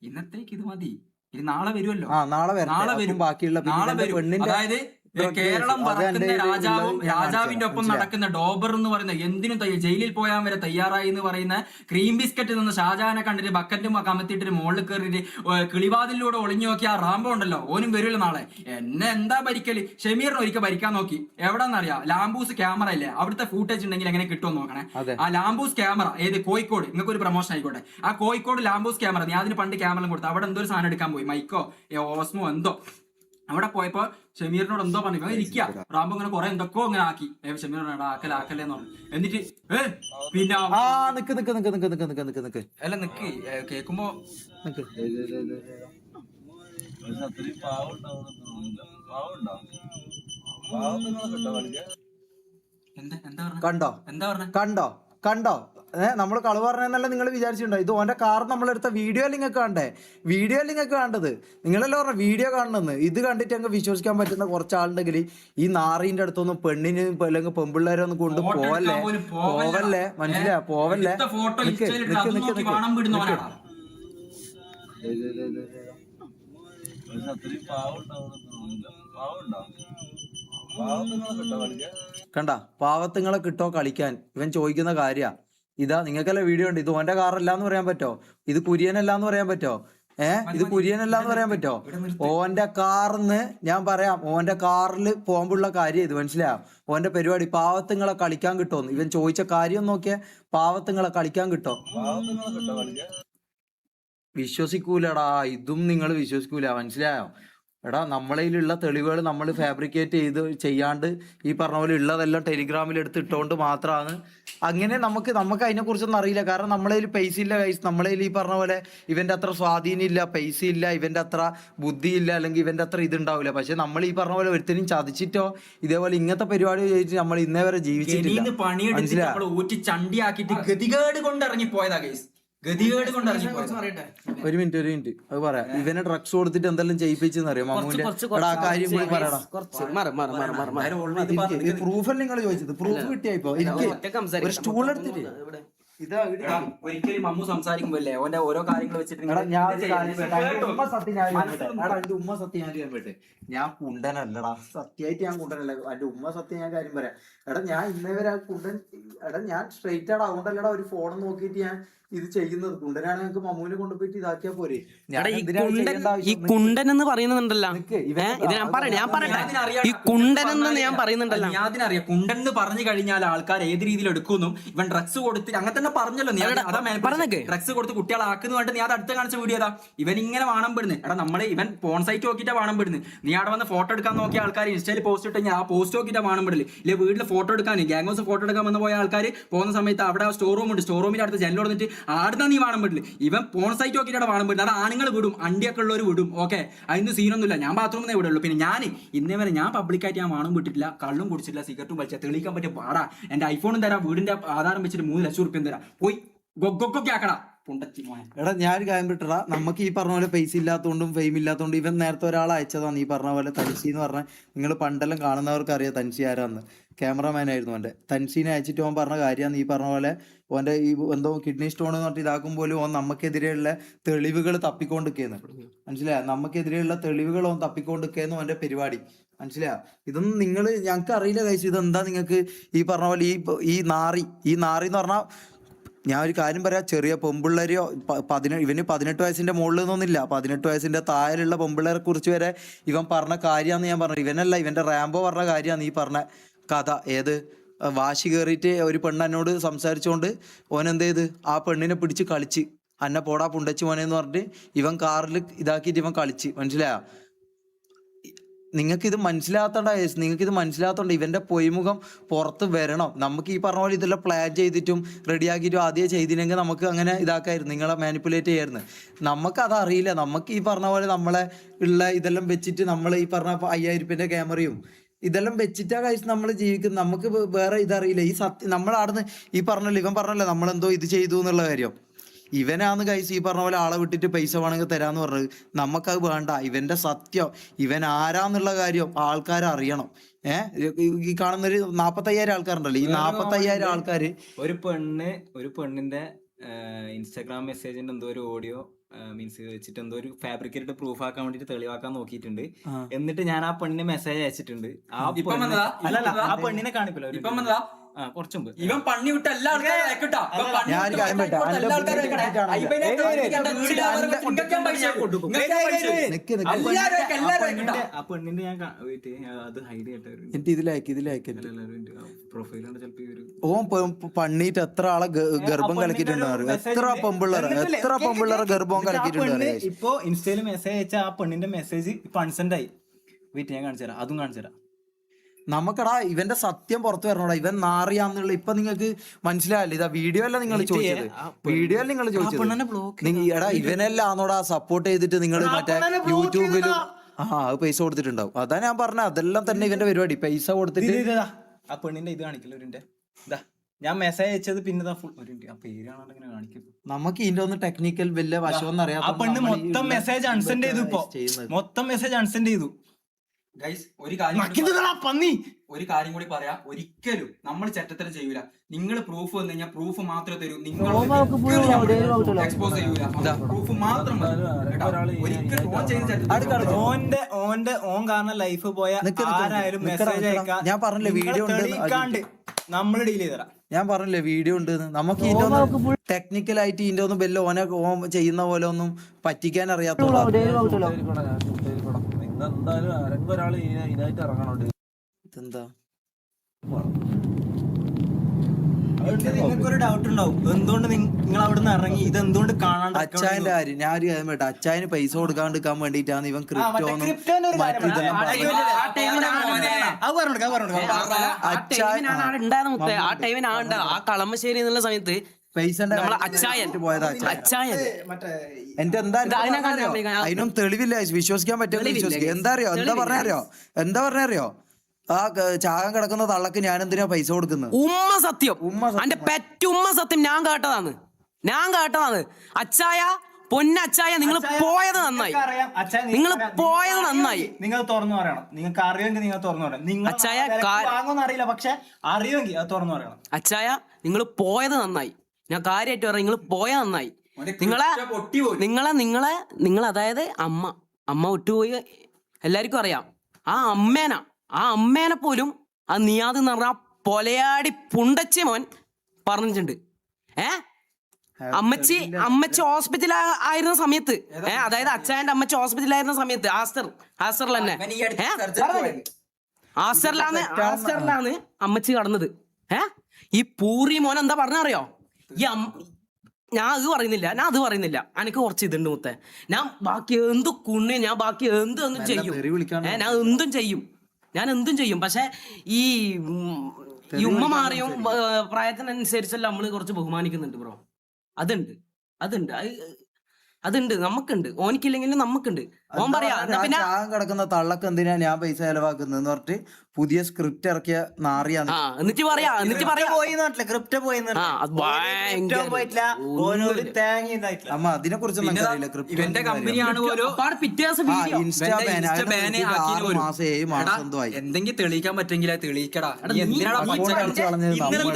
ഇന്നത്തേക്ക് ഇത് മതി. ഇത് നാളെ വരുമല്ലോ. നാളെ വരും. ബാക്കിയുള്ള അതായത് കേരളം പറക്കുന്ന രാജാവിന്റെ ഒപ്പം നടക്കുന്ന ഡോബർ എന്ന് പറയുന്ന എന്തിനും ജയിലിൽ പോയാൻ വരെ തയ്യാറായി എന്ന് പറയുന്ന ക്രീം ബിസ്ക്കറ്റ് നിന്ന് ഷാജഹാനെ കണ്ടിട്ട് ബക്കറ്റും കമത്തിയിട്ട് മുകളിൽ കയറിയിട്ട് കിളിവാതിലൂടെ ഒളിഞ്ഞു നോക്കി ആ റാംബോ ഉണ്ടല്ലോ, ഓനും വരുമല്ലോ നാളെ. എന്നെ എന്താ ഭരിക്കല്? ഷമീറിനെ ഒരിക്കൽ ഭരിക്കാൻ നോക്കി. എവിടെന്നറിയാം, ലാംബൂസ് ക്യാമറ ഇല്ലേ, അവിടുത്തെ ഫൂട്ടേജ് ഉണ്ടെങ്കിൽ എങ്ങനെ കിട്ടുമെന്ന് നോക്കണേ. ആ ലാംബൂസ് ക്യാമറ ഏത് കോഴിക്കോട്, നിങ്ങൾക്ക് ഒരു പ്രൊമോഷൻ ആയിക്കോട്ടെ, ആ കോഴിക്കോട് ലാംബൂസ് ക്യാമറ ഞാൻ അതിന് പണ്ട് ക്യാമറ കൊടുത്തു. അവിടെ എന്തോ ഒരു സാധനം എടുക്കാൻ പോയി, മൈക്കോ ഓസ്മോ എന്തോ. അവിടെ പോയപ്പോ ഷമീറിനോട് എന്തോ പറഞ്ഞു ഇരിക്കുക. റാംബോ ഇങ്ങനെ കുറെ എന്തൊക്കെയോ ഇങ്ങനെ ആക്കി. ഷമീറിനോട് ആക്കലേന്ന് പറഞ്ഞു. എന്നിട്ട് പിന്നെ അല്ല നിക്ക് കേക്കുമ്പോ കണ്ടോ നമ്മൾ കളവ് പറഞ്ഞെന്നല്ല നിങ്ങൾ വിചാരിച്ചിട്ടുണ്ടോ? ഇത് ഓന്റെ കാർ നമ്മളെടുത്ത വീഡിയോ നിങ്ങൾക്ക് കണ്ടേ, വീഡിയോ നിങ്ങൾക്ക് കണ്ടത്. നിങ്ങളെല്ലാം പറഞ്ഞ വീഡിയോ കാണണമെന്ന്. ഇത് കണ്ടിട്ട് അങ്ങ് വിശ്വസിക്കാൻ പറ്റുന്ന കുറച്ചാളുണ്ടെങ്കിൽ ഈ നാറിന്റെ അടുത്തൊന്നും പെണ്ണിന് അല്ലെങ്കിൽ പെമ്പിള്ളേരെ ഒന്നും കൊണ്ട് പോവല്ലേ. മനസ്സിലാ? പോവല്ലേ. കണ്ട പാവത്തുങ്ങളെ കിട്ടോ കളിക്കാൻ ഇവൻ ചോദിക്കുന്ന കാര്യ ഇതാ. നിങ്ങൾക്കല്ല വീഡിയോ ഉണ്ട്. ഇത് ഓന്റെ കാറല്ലാന്ന് പറയാൻ പറ്റോ? ഇത് കുര്യനല്ലാന്ന് പറയാൻ പറ്റോ? ഇത് കുര്യനല്ലാന്ന് പറയാൻ പറ്റോ? ഓന്റെ കാറിന്ന് ഞാൻ പറയാം, ഓന്റെ കാറിൽ പോകുമ്പോഴുള്ള കാര്യം ഇത് മനസ്സിലായോ? ഓന്റെ പരിപാടി പാവത്തുങ്ങളെ കളിക്കാൻ കിട്ടുമെന്ന് ഇവൻ ചോദിച്ച കാര്യം നോക്കിയ. പാവത്തുങ്ങളെ കളിക്കാൻ കിട്ടോ? വിശ്വസിക്കൂലടാ, ഇതും നിങ്ങൾ വിശ്വസിക്കൂല, മനസ്സിലായോ? എടാ നമ്മളതിലുള്ള തെളിവുകൾ നമ്മൾ ഫാബ്രിക്കേറ്റ് ചെയ്യാണ്ട് ഈ പറഞ്ഞ പോലെ ഉള്ളതെല്ലാം ടെലിഗ്രാമിൽ എടുത്ത് ഇട്ടുകൊണ്ട് മാത്രമാണ് അങ്ങനെ. നമുക്ക് അതിനെ കുറിച്ചൊന്നും അറിയില്ല. കാരണം നമ്മളതിൽ പൈസ ഇല്ല കൈസ്. നമ്മളതിൽ ഈ പറഞ്ഞ പോലെ ഇവന്റെ അത്ര സ്വാധീനം ഇല്ല, പൈസ ഇല്ല, ഇവന്റെ അത്ര ബുദ്ധിയില്ല, അല്ലെങ്കിൽ ഇവന്റെ അത്ര ഇതുണ്ടാവില്ല. പക്ഷെ നമ്മൾ ഈ പറഞ്ഞ പോലെ ഒരുത്തനും ചതിച്ചിട്ടോ ഇതേപോലെ ഇങ്ങനത്തെ പരിപാടി ചെയ്തിട്ട് നമ്മൾ ഇന്നേ വരെ ജീവിച്ചിട്ടില്ല. ഒരു മിനിറ്റ് അത് പറയാം. ഇവനെ ഡ്രഗ്സ് കൊടുത്തിട്ട് എന്തെല്ലാം ചെയ്യിപ്പിച്ചെന്ന് അറിയാം മമ്മൂന്റെ. ആ കാര്യം കൂടി പറയടാ. പ്രൂഫ് നിങ്ങൾ ചോദിച്ചത്, പ്രൂഫ് കിട്ടിയപ്പോ എനിക്ക് ഒരു സ്റ്റൂൾ എടുത്തിട്ട് ഒരിക്കലും മമ്മു സംസാരിക്കുമ്പോല്ലേ ഓന്റെ ഓരോ കാര്യങ്ങൾ വെച്ചിട്ട് ഉമ്മ സത്യം ഞാൻ പറ്റേ. ഞാൻ കുണ്ടനല്ലടാ, സത്യമായിട്ട് ഞാൻ കുണ്ടനല്ല. എന്റെ ഉമ്മ സത്യം ഞാൻ കാര്യം പറയാം. എടാ ഞാൻ ഇന്നേ വരെ കുണ്ടൻ, എടാ ഞാൻ സ്ട്രെയിറ്റ് ആടാ. അതുകൊണ്ടല്ലടാ ഒരു ഫോൺ നോക്കിയിട്ട് ഞാൻ ഇത് ചെയ്യുന്നത്. കുണ്ടനാണ് ഞങ്ങൾക്ക് മമ്മൂനെ കൊണ്ടുപോയിട്ട് ഇതാക്കിയാ പോരെ. ഈ കുണ്ടൻ എന്ന് പറയുന്നുണ്ടല്ലോ, ഞാൻ പറയട്ടെ, ഈ കുണ്ടൻ എന്ന് ഞാൻ പറയുന്നുണ്ടല്ലോ. ഞാൻ അതിനറിയാം കുണ്ടൻ എന്ന് പറഞ്ഞു കഴിഞ്ഞാൽ ആൾക്കാർ ഏത് രീതിയിൽ എടുക്കുന്നു. ഇവൻ ഡ്രഗ്സ് കൊടുത്തിട്ട് അങ്ങനെ തന്നെ പറഞ്ഞല്ലോ നീ. ഡ്രഗ്സ് കൊടുത്ത് കുട്ടികളാക്കുന്നു പറഞ്ഞിട്ട് നീ അത് അടുത്ത് കാണിച്ച വീഡിയോ ഏതാ? ഇവൻ ഇങ്ങനെ വാണം പെടുന്നു. എടാ നമ്മള് ഇവൻ ഫോൺ സൈറ്റ് നോക്കിയിട്ടാ വാണം പെടുന്നു. നീ അവിടെ വന്ന് ഫോട്ടോ എടുക്കാൻ നോക്കിയ ആൾക്കാർ ഇൻസ്റ്റയിൽ പോസ്റ്റ് ഇട്ട് ആ പോസ്റ്റ് നോക്കിയിട്ടാ വാണം പെടില്ല. ഇല്ലേ വീട്ടിൽ ഫോട്ടോ എടുക്കാൻ ഗ്യാങ് ഹൗസ് ഫോട്ടോ എടുക്കാൻ വന്ന് പോയ ആൾക്കാർ പോകുന്ന സമയത്ത് അവിടെ സ്റ്റോർ റൂം ഉണ്ട്, സ്റ്റോർ റൂമിന്റെ അടുത്ത് ജനൽ കൊടുത്തിട്ട് ആടുന്ന നീ വാണം പെടില്ല. ഇവൻ ഫോൺ സൈറ്റ് നോക്കിയിട്ടാണ് വാണം പെടുന്നത്. അത് ആണുങ്ങൾ വിടും, അണ്ടിയൊക്കെ ഉള്ളവർ വിടും. ഓക്കെ, അതിന് സീനൊന്നുമില്ല. ഞാൻ ബാത്റൂമിൽ ഇവിടെ ഉള്ളൂ. പിന്നെ ഞാൻ ഇന്നേ വരെ ഞാൻ പബ്ലിക്കായിട്ട് ഞാൻ വാണം വിട്ടിട്ടില്ല, കള്ളും കുടിച്ചിട്ടില്ല, സിഗരറ്റും വലിച്ച. തെളിയിക്കാൻ പറ്റിയ പാടാ. എന്റെ ഐഫോണും തരാം, വീടിന്റെ ആധാരം വെച്ചിട്ട് 3 ലക്ഷം റുപ്യ തരാം. പോയി ഗൊഗൊക്കെ ആക്കടാ. എടാ ഞാനൊരു കാര്യം വിട്ടടാ. നമുക്ക് ഈ പറഞ്ഞ പോലെ പൈസ ഇല്ലാത്തതുകൊണ്ടും ഫെയിം ഇല്ലാത്തതുകൊണ്ടും ഇവൻ നേരത്തെ ഒരാൾ അയച്ചതാണ് ഈ പറഞ്ഞ പോലെ തൻസി എന്ന് പറഞ്ഞാൽ. നിങ്ങൾ പണ്ടെല്ലാം കാണുന്നവർക്ക് അറിയാം തൻസി ആരാന്ന്. ക്യാമറമാൻ ആയിരുന്നു അവന്റെ. തൻസീനെ അയച്ചിട്ട് ഓൻ പറഞ്ഞ കാര്യമാണ് ഈ പറഞ്ഞ പോലെ. ഓന്റെ ഈ എന്തോ കിഡ്നി സ്റ്റോൺ എന്ന് പറഞ്ഞിട്ട് ഇതാക്കും പോലും ഓൻ നമുക്കെതിരെയുള്ള തെളിവുകൾ തപ്പിക്കൊണ്ടിരിക്കുന്നു. മനസ്സിലായ? നമുക്കെതിരെയുള്ള തെളിവുകൾ ഓൻ തപ്പിക്കൊണ്ടിരിക്കുന്നു ഓന്റെ പരിപാടി. മനസ്സിലായോ? ഇതൊന്നും നിങ്ങൾ ഞങ്ങൾക്ക് അറിയില്ല കഴിച്ചു. ഇതെന്താ നിങ്ങൾക്ക് ഈ പറഞ്ഞ പോലെ ഈ നാറി എന്ന് പറഞ്ഞാൽ ഞാൻ ഒരു കാര്യം പറയാം. ചെറിയ പെമ്പിള്ളേരെയോ ഇവന് 18 വയസ്സിന്റെ മുകളിൽ നിന്നൊന്നുമില്ല, 18 വയസ്സിന്റെ താഴെയുള്ള പെമ്പിള്ളേരെ കുറിച്ച് വരെ ഇവൻ പറഞ്ഞ കാര്യമാണെന്ന് ഞാൻ പറഞ്ഞു. ഇവനല്ല, ഇവന്റെ റാംബോ പറഞ്ഞ കാര്യമാണ് ഈ പറഞ്ഞ കഥ. ഏത് വാശി കയറിയിട്ട് ഒരു പെണ്ണ് എന്നോട് സംസാരിച്ചുകൊണ്ട് ഓൻ എന്ത് ചെയ്ത് ആ പെണ്ണിനെ പിടിച്ച് കളിച്ച്, അന്നെ പോടാ പുണ്ടച്ച് മോനെന്ന് പറഞ്ഞിട്ട് ഇവൻ കാറിൽ ഇതാക്കിയിട്ട് ഇവൻ കളിച്ച്. മനസ്സിലായോ? നിങ്ങൾക്കിത് മനസ്സിലാത്തോണ്ട് ഇവന്റെ പൊയ്മുഖം പുറത്ത് വരണം. നമുക്ക് ഈ പറഞ്ഞ പോലെ ഇതെല്ലാം പ്ലാൻ ചെയ്തിട്ടും റെഡിയാക്കിയിട്ടും ആദ്യം ചെയ്തില്ലെങ്കിൽ നമുക്ക് അങ്ങനെ ഇതാക്കായിരുന്നു, നിങ്ങളെ മാനിപ്പുലേറ്റ് ചെയ്യായിരുന്നു. നമുക്കത് അറിയില്ല. നമുക്ക് ഈ പറഞ്ഞ പോലെ നമ്മളെ ഉള്ള ഇതെല്ലാം വെച്ചിട്ട് നമ്മൾ ഈ പറഞ്ഞ 5000 രൂപേന്റെ ക്യാമറയും ഇതെല്ലാം വെച്ചിട്ടാ കഴിച്ച് നമ്മൾ ജീവിക്കുന്നത്. നമുക്ക് വേറെ ഇതറിയില്ല. ഈ സത്യം നമ്മളവിടുന്ന് ഈ ഇവൻ പറഞ്ഞല്ലോ നമ്മളെന്തോ ഇത് ചെയ്തു എന്നുള്ള കാര്യം. ഇവനാന്ന് കഴിച്ച് ഈ പറഞ്ഞ പോലെ ആളെ വിട്ടിട്ട് പൈസ വേണമെങ്കിൽ തരാന്ന് പറഞ്ഞത്. നമുക്കത് വേണ്ട. ഇവന്റെ സത്യം, ഇവൻ ആരാന്നുള്ള കാര്യം ആൾക്കാർ അറിയണം. ഈ കാണുന്നൊരു 45,000 ആൾക്കാരുണ്ടല്ലോ, ഈ 45,000 ആൾക്കാര് ഒരു പെണ്ണിന്റെ ഇൻസ്റ്റാഗ്രാം മെസ്സേജിന്റെ എന്തോ ഒരു ഓഡിയോ മീൻസ് വെച്ചിട്ട് എന്തോ ഒരു ഫാബ്രിക്കേറ്റ് പ്രൂഫ് ആക്കാൻ വേണ്ടിട്ട് തെളിവാക്കാൻ നോക്കിയിട്ടുണ്ട്. എന്നിട്ട് ഞാൻ ആ പെണ്ണിന് മെസ്സേജ് അയച്ചിട്ടുണ്ട്. ആ പെണ്ണിനെ കാണിക്കില്ല കുറച്ചു മുമ്പ്. ഇവൻ പണി വിട്ട എല്ലാ ആൾക്കാരും ആ പെണ്ണിന്റെ ഞാൻ അത് ഹൈഡ് ചെയ്തിട്ട് ഇതിലേക്ക് പ്രൊഫൈലാണ് ചിലപ്പോ ഓൻ പണിയിട്ട് എത്ര ആളെ ഗർഭം കലക്കിയിട്ടുണ്ടാവും. എത്ര പെമ്പിള്ളേരെ ഗർഭം കലക്കിയിട്ടുണ്ട്. ഇപ്പൊ ഇൻസ്റ്റയില് മെസ്സേജ് അയച്ച ആ പെണ്ണിന്റെ മെസ്സേജ് ഇപ്പൊ അൺസെൻഡ് ആയി. വെയിറ്റ് ഞാൻ കാണിച്ചു തരാം, അതും കാണിച്ചു തരാം. നമുക്കടാ ഇവന്റെ സത്യം പുറത്തു വരണോടാ. ഇവൻ നാറിയാന്നുള്ള ഇപ്പൊ നിങ്ങൾക്ക് മനസ്സിലായല്ലേ? ഇതാ വീഡിയോ അല്ല നിങ്ങൾ ചോദിച്ചത്, എടാ ഇവനെല്ലാന്നോടാ സപ്പോർട്ട് ചെയ്തിട്ട് നിങ്ങൾ മറ്റേ യൂട്യൂബിലും അത് പൈസ കൊടുത്തിട്ടുണ്ടാവും. അതാ ഞാൻ പറഞ്ഞ അതെല്ലാം തന്നെ ഇവന്റെ പരിപാടി. പൈസ കൊടുത്തിട്ട് ആ പെണ്ണിന്റെ ഇത് കാണിക്കില്ല ഒരു ഞാൻ മെസ്സേജ് അയച്ചത് പിന്നെ ഫുൾ ഒരു പേര് കാണാണ്ടിങ്ങനെ കാണിക്കും. നമുക്ക് ഇതിന്റെ ഒന്ന് ടെക്നിക്കൽ വലിയ വശമൊന്നും അറിയാം. ആ പെണ്ണ് മൊത്തം മെസ്സേജ് അൺസെൻഡ് ചെയ്തു. ഇപ്പൊ മൊത്തം മെസ്സേജ് അൺസെൻഡ് ചെയ്തു. ഒരു കാര്യം ഒരു കാര്യം കൂടി പറയാം, ഒരിക്കലും നമ്മൾ ചെറ്റത്തരം ചെയ്യൂല. നിങ്ങൾ പ്രൂഫ് വന്നു കഴിഞ്ഞാൽ പ്രൂഫ് മാത്രമേ തരൂ, നിങ്ങൾ എക്സ്പോസ് ചെയ്യൂല. പ്രൂഫ് മാത്രം മതി. ഒരിക്കലും ഓൻ ചെയ്യുന്ന ചെറ്റത്തരം ഓൻ കാരണം ലൈഫ് പോയ ആരായാലും മെസ്സേജ് അയക്കാം. ഞാൻ പറഞ്ഞില്ലേ വീഡിയോ ഉണ്ട്, നമ്മൾ ഡീൽ ചെയ്തരാം. ഞാൻ പറഞ്ഞില്ലേ വീഡിയോ ഉണ്ട്. നമുക്ക് ഇതിന്റെ ഒന്നും ടെക്നിക്കലായിട്ട് ഇതിന്റെ ഒന്നും വല്ല ഓൻ ചെയ്യുന്ന പോലെ ഒന്നും പറ്റിക്കാൻ അറിയാത്തുള്ളൂ. എന്തായാലും ആരെങ്കിലും ഒരാൾ ഇതിനായിട്ട് ഇറങ്ങണുണ്ട്. ഇതെന്താ നിങ്ങൾക്കൊരു ഡൗട്ട് ഉണ്ടാവും, എന്തുകൊണ്ട് നിങ്ങൾ അവിടുന്ന് ഇറങ്ങി, ഇത് എന്തുകൊണ്ട് കാണാണ്ട്? അച്ചായന്റെ കാര്യം ഞാൻ ഒരു കാര്യം കേട്ടോ, അച്ചായന് പൈസ കൊടുക്കാണ്ടിരിക്കാൻ വേണ്ടിട്ടാണ് ഇവൻ ക്രിപ്റ്റോന്നും ആ ടൈമിനാണ് ആ കളമശ്ശേരി എന്നുള്ള സമയത്ത് പൈസന്റെ നമ്മളെ അച്ചായൻ പോയത് അച്ചായൻ എന്റെ എന്താ അതിനും തെളിവില്ല, വിശ്വസിക്കാൻ പറ്റുമോ വിശ്വസിക്കുക. എന്താ പറഞ്ഞറിയോ ആ ചാകം കിടക്കുന്ന തള്ളക്ക് ഞാൻ എന്തിനാ പൈസ കൊടുക്കുന്നത്? ഉമ്മ സത്യം, എന്റെ പെറ്റുമ്മ സത്യം ഞാൻ കേട്ടതാണ്. അച്ചായ പൊന്നച്ചായ നിങ്ങൾ പോയത് നന്നായി, നിങ്ങൾ പോയത് നന്നായി. നിങ്ങൾ തുറന്നു പറയണം, നിങ്ങൾക്ക് അറിയുമെങ്കിൽ നിങ്ങൾ തുറന്നു പറയണം. അച്ചായ വാങ്ങുമെന്ന് അറിയില്ല, പക്ഷെ അറിയുമെങ്കിൽ അത് തുറന്നു പറയണം. അച്ചായ നിങ്ങൾ പോയത് നന്നായി, ഞാൻ കാര്യമായിട്ട് പറയാം, നിങ്ങൾ പോയത് നന്നായി. നിങ്ങളെ അതായത് അമ്മ വിട്ടുപോയി എല്ലാവർക്കും അറിയാം. ആ അമ്മേനെ പോലും ആ നിയാദ് എന്ന് പറഞ്ഞ പൊലയാടി പുണ്ടച്ചി മോൻ പറഞ്ഞിട്ടുണ്ട്. അമ്മച്ചി ഹോസ്പിറ്റൽ ആയിരുന്ന സമയത്ത്, അതായത് അച്ചായന്റെ അമ്മച്ചി ഹോസ്പിറ്റലായിരുന്ന സമയത്ത് ആസ്റ്ററിൽ തന്നെ ആസ്റ്ററിലാണ് അമ്മച്ചി കടന്നത്. ഈ പൂറി മോൻ എന്താ പറഞ്ഞറിയോ? ഞാൻ അത് പറയുന്നില്ല, എനിക്ക് കുറച്ച് ഇതുണ്ട് മുത്തേ. ഞാൻ ബാക്കി എന്തും ചെയ്യും, ഞാൻ എന്തും ചെയ്യും. പക്ഷെ ഈ ഉമ്മ മാറിയും പ്രായത്തിനനുസരിച്ചല്ല നമ്മള് കുറച്ച് ബഹുമാനിക്കുന്നുണ്ട് ബ്രോ. അതുണ്ട് നമുക്കുണ്ട്, ഓനിക്കില്ലെങ്കിലും നമുക്കുണ്ട്. ഓൻ പറയാ പിന്നെ കിടക്കുന്ന തള്ളക്ക് എന്തിനാ ഞാൻ പൈസ ചെലവാക്കുന്നത് പറഞ്ഞിട്ട് പുതിയ സ്ക്രിപ്റ്റ് ഇറക്കിയ നാറിയാണ്. എന്നിട്ട് പറയാ അമ്മ അതിനെ കുറിച്ച് എന്തെങ്കിലും തെളിയിക്കാൻ പറ്റെങ്കിൽ തെളിയിക്കടാ. ഇന്നലെ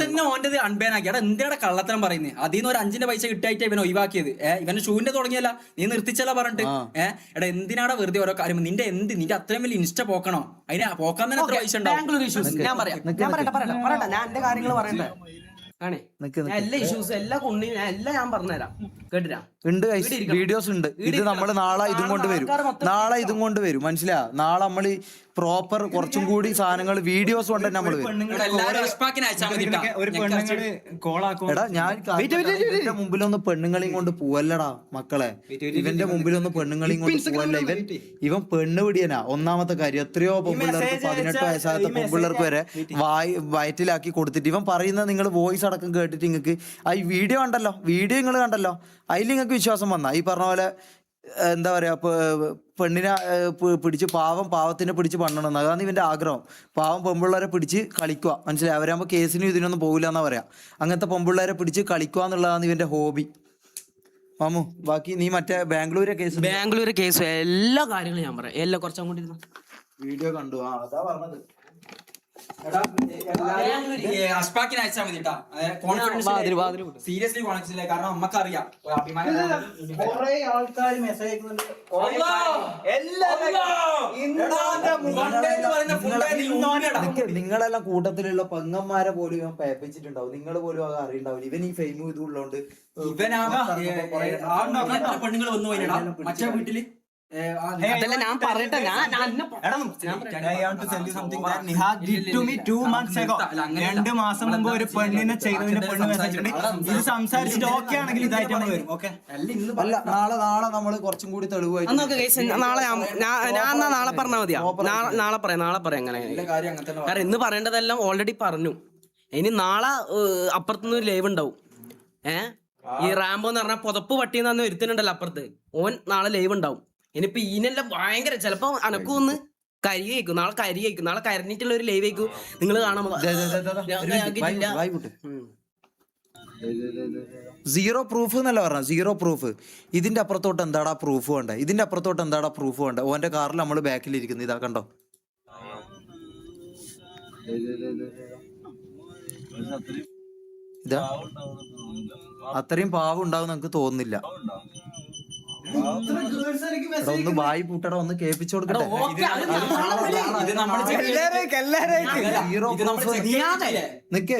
തന്നെ ഓന്റെ അൺബാനാക്കി. എടാ എന്തിനാ കള്ളത്തരം പറയുന്നത്? അതിന്ന് ഒരു 5 പൈസ കിട്ടായിട്ട് ഇവൻ ഒഴിവാക്കിയത്. ഇവന്റെ ഷൂവിന്റെ തുടങ്ങിയല്ല, നീ നിർത്തിച്ചല്ല പറഞ്ഞിട്ട്. എടാ എന്തിനാടാ വെറുതെ ഓരോ കാര്യം? നിന്റെ അത്രയും വലിയ ഇൻസ്റ്റ പോക്കണോ? അതിനെ പോക്കാൻ തന്നെ എത്ര പൈസ ഉണ്ടാവും? ഞാൻ പറയട്ടെ, ഞാൻ എന്റെ കാര്യങ്ങൾ പറയട്ടെ. എല്ലാ ഇഷ്യൂസും എല്ലാ കുണ്ണിയും എല്ലാം ഞാൻ പറഞ്ഞുതരാം, കേട്ടിരാ. ഉണ്ട് വീഡിയോസ് ഉണ്ട്. ഇത് നമ്മള് നാളെ ഇതും കൊണ്ട് വരും, മനസ്സിലാ? നാളെ നമ്മള് പ്രോപ്പർ കുറച്ചും കൂടി സാധനങ്ങൾ വീഡിയോസ് കൊണ്ട് തന്നെ നമ്മള് എടാ ഞാൻ ഇവന്റെ മുമ്പിലൊന്ന് പെണ്ണുങ്ങളെയും കൊണ്ട് പോവല്ലടാ മക്കളെ, ഇവന്റെ മുമ്പിലൊന്ന് പെണ്ണുങ്ങളെയും കൊണ്ട് പോവല്ല. ഇവൻ പെണ്ണ് പിടിയനാ. ഒന്നാമത്തെ കാര്യം, എത്രയോ പെൺപിള്ളേർക്ക് 18 വയസ്സാകാത്ത പെൺപിള്ളേർക്ക് വരെ വയറ്റിലാക്കി കൊടുത്തിട്ട് ഇവൻ പറയുന്നത് നിങ്ങൾ വോയിസ് അടക്കം കേട്ടിട്ട് നിങ്ങൾക്ക് ആ വീഡിയോ നിങ്ങൾ കണ്ടല്ലോ, അതിൽ നിങ്ങൾക്ക് വിശ്വാസം വന്നാ ഈ പറഞ്ഞ പോലെ എന്താ പറയാ, പെണ്ണിനെ പിടിച്ച് പാവത്തിനെ പിടിച്ച് പണ്ണണം. അതാണ് ഇവന്റെ ആഗ്രഹം. പാവം പെൺപിള്ളേരെ പിടിച്ച് കളിക്കുക, മനസ്സിലായി? അവരാകുമ്പോൾ കേസിനും ഇതിനൊന്നും പോകില്ല എന്നാ പറയാ. അങ്ങനത്തെ പെൺപിള്ളേരെ പിടിച്ച് കളിക്കുക എന്നുള്ളതാണ് ഇവന്റെ ഹോബി. മാമു ബാക്കി നീ മറ്റേ ബാംഗ്ലൂരെ കേസ് എല്ലാ കാര്യങ്ങളും ഞാൻ പറയാം. എല്ലാം കുറച്ചങ്ങോട്ടിരുന്നു വീഡിയോ കണ്ടു. അതാ പറഞ്ഞത്. അഷ്പാക്കിന് അയച്ചാൽ മതി കേട്ടാ. സീരിയസ്ലി കോൺഫിഡൻസില്ല, കാരണം നമുക്കറിയാം നിങ്ങളെല്ലാം കൂട്ടത്തിലുള്ള പെങ്ങന്മാരെ പോലും ഇവൻ പേപ്പിച്ചിട്ടുണ്ടാവും. നിങ്ങൾ പോലും അത് അറിയണ്ടാവില്ല. ഇവൻ ഈ ഫെയിം ഇതുള്ളതുകൊണ്ട് പെണ്ണുങ്ങൾ വന്നു പോയിട്ടാ മറ്റേ വീട്ടില്. അതല്ല ഞാൻ പറയട്ടെ, രണ്ട് മാസം മുമ്പ് ഒരു പെണ്ണിനെ ചെയ്തതിന്റെ പെണ്ണ് മെസ്സേജ് ഇത് സംസാരിച്ചിട്ട് ഓക്കെ ആണെങ്കിൽ ഇതായിട്ട് നമ്മൾ വരും. ഓക്കെ അല്ല നാളെ നമ്മള് കുറച്ചും കൂടി തെളിവായിട്ട് നാളെ പറഞ്ഞാൽ മതിയാ. നാളെ പറയാം അങ്ങനെ. കാരണം ഇന്ന് പറയേണ്ടതെല്ലാം ഓൾറെഡി പറഞ്ഞു. ഇനി നാളെ അപ്പുറത്തുനിന്ന് ഒരു ലൈവ് ഉണ്ടാവും. ഈ റാംബോ എന്ന് പറഞ്ഞാൽ പുതപ്പ് പട്ടിയെന്ന് പറഞ്ഞ ഒരുത്തനുണ്ടല്ലോ അപ്പുറത്ത്, ഓൻ നാളെ ലൈവ് ഉണ്ടാവും. ഇനിയിപ്പോ ഇതിനെല്ലാം ഭയങ്കര ചിലപ്പോ അനക്കും ഒന്ന് നാളെ കരഞ്ഞിട്ടുള്ള ഒരു ലൈവ് ആയിരിക്കും നിങ്ങൾ കാണാൻ. സീറോ പ്രൂഫ് എന്നല്ല പറഞ്ഞ, സീറോ പ്രൂഫ്. ഇതിന്റെ അപ്പുറത്തോട്ട് എന്താടാ പ്രൂഫ് വേണ്ട? ഓന്റെ കാറിൽ നമ്മള് ബാക്കിലിരിക്കുന്നു, ഇതാ കണ്ടോ? ഇതാ അത്രയും പാവം ഉണ്ടാവും നമുക്ക് തോന്നുന്നില്ല. എടാ ഒന്ന് ബായി പൂട്ടടാ, ഒന്ന് കേൾപ്പിച്ചു കൊടുക്കട്ടെ. നിക്ക്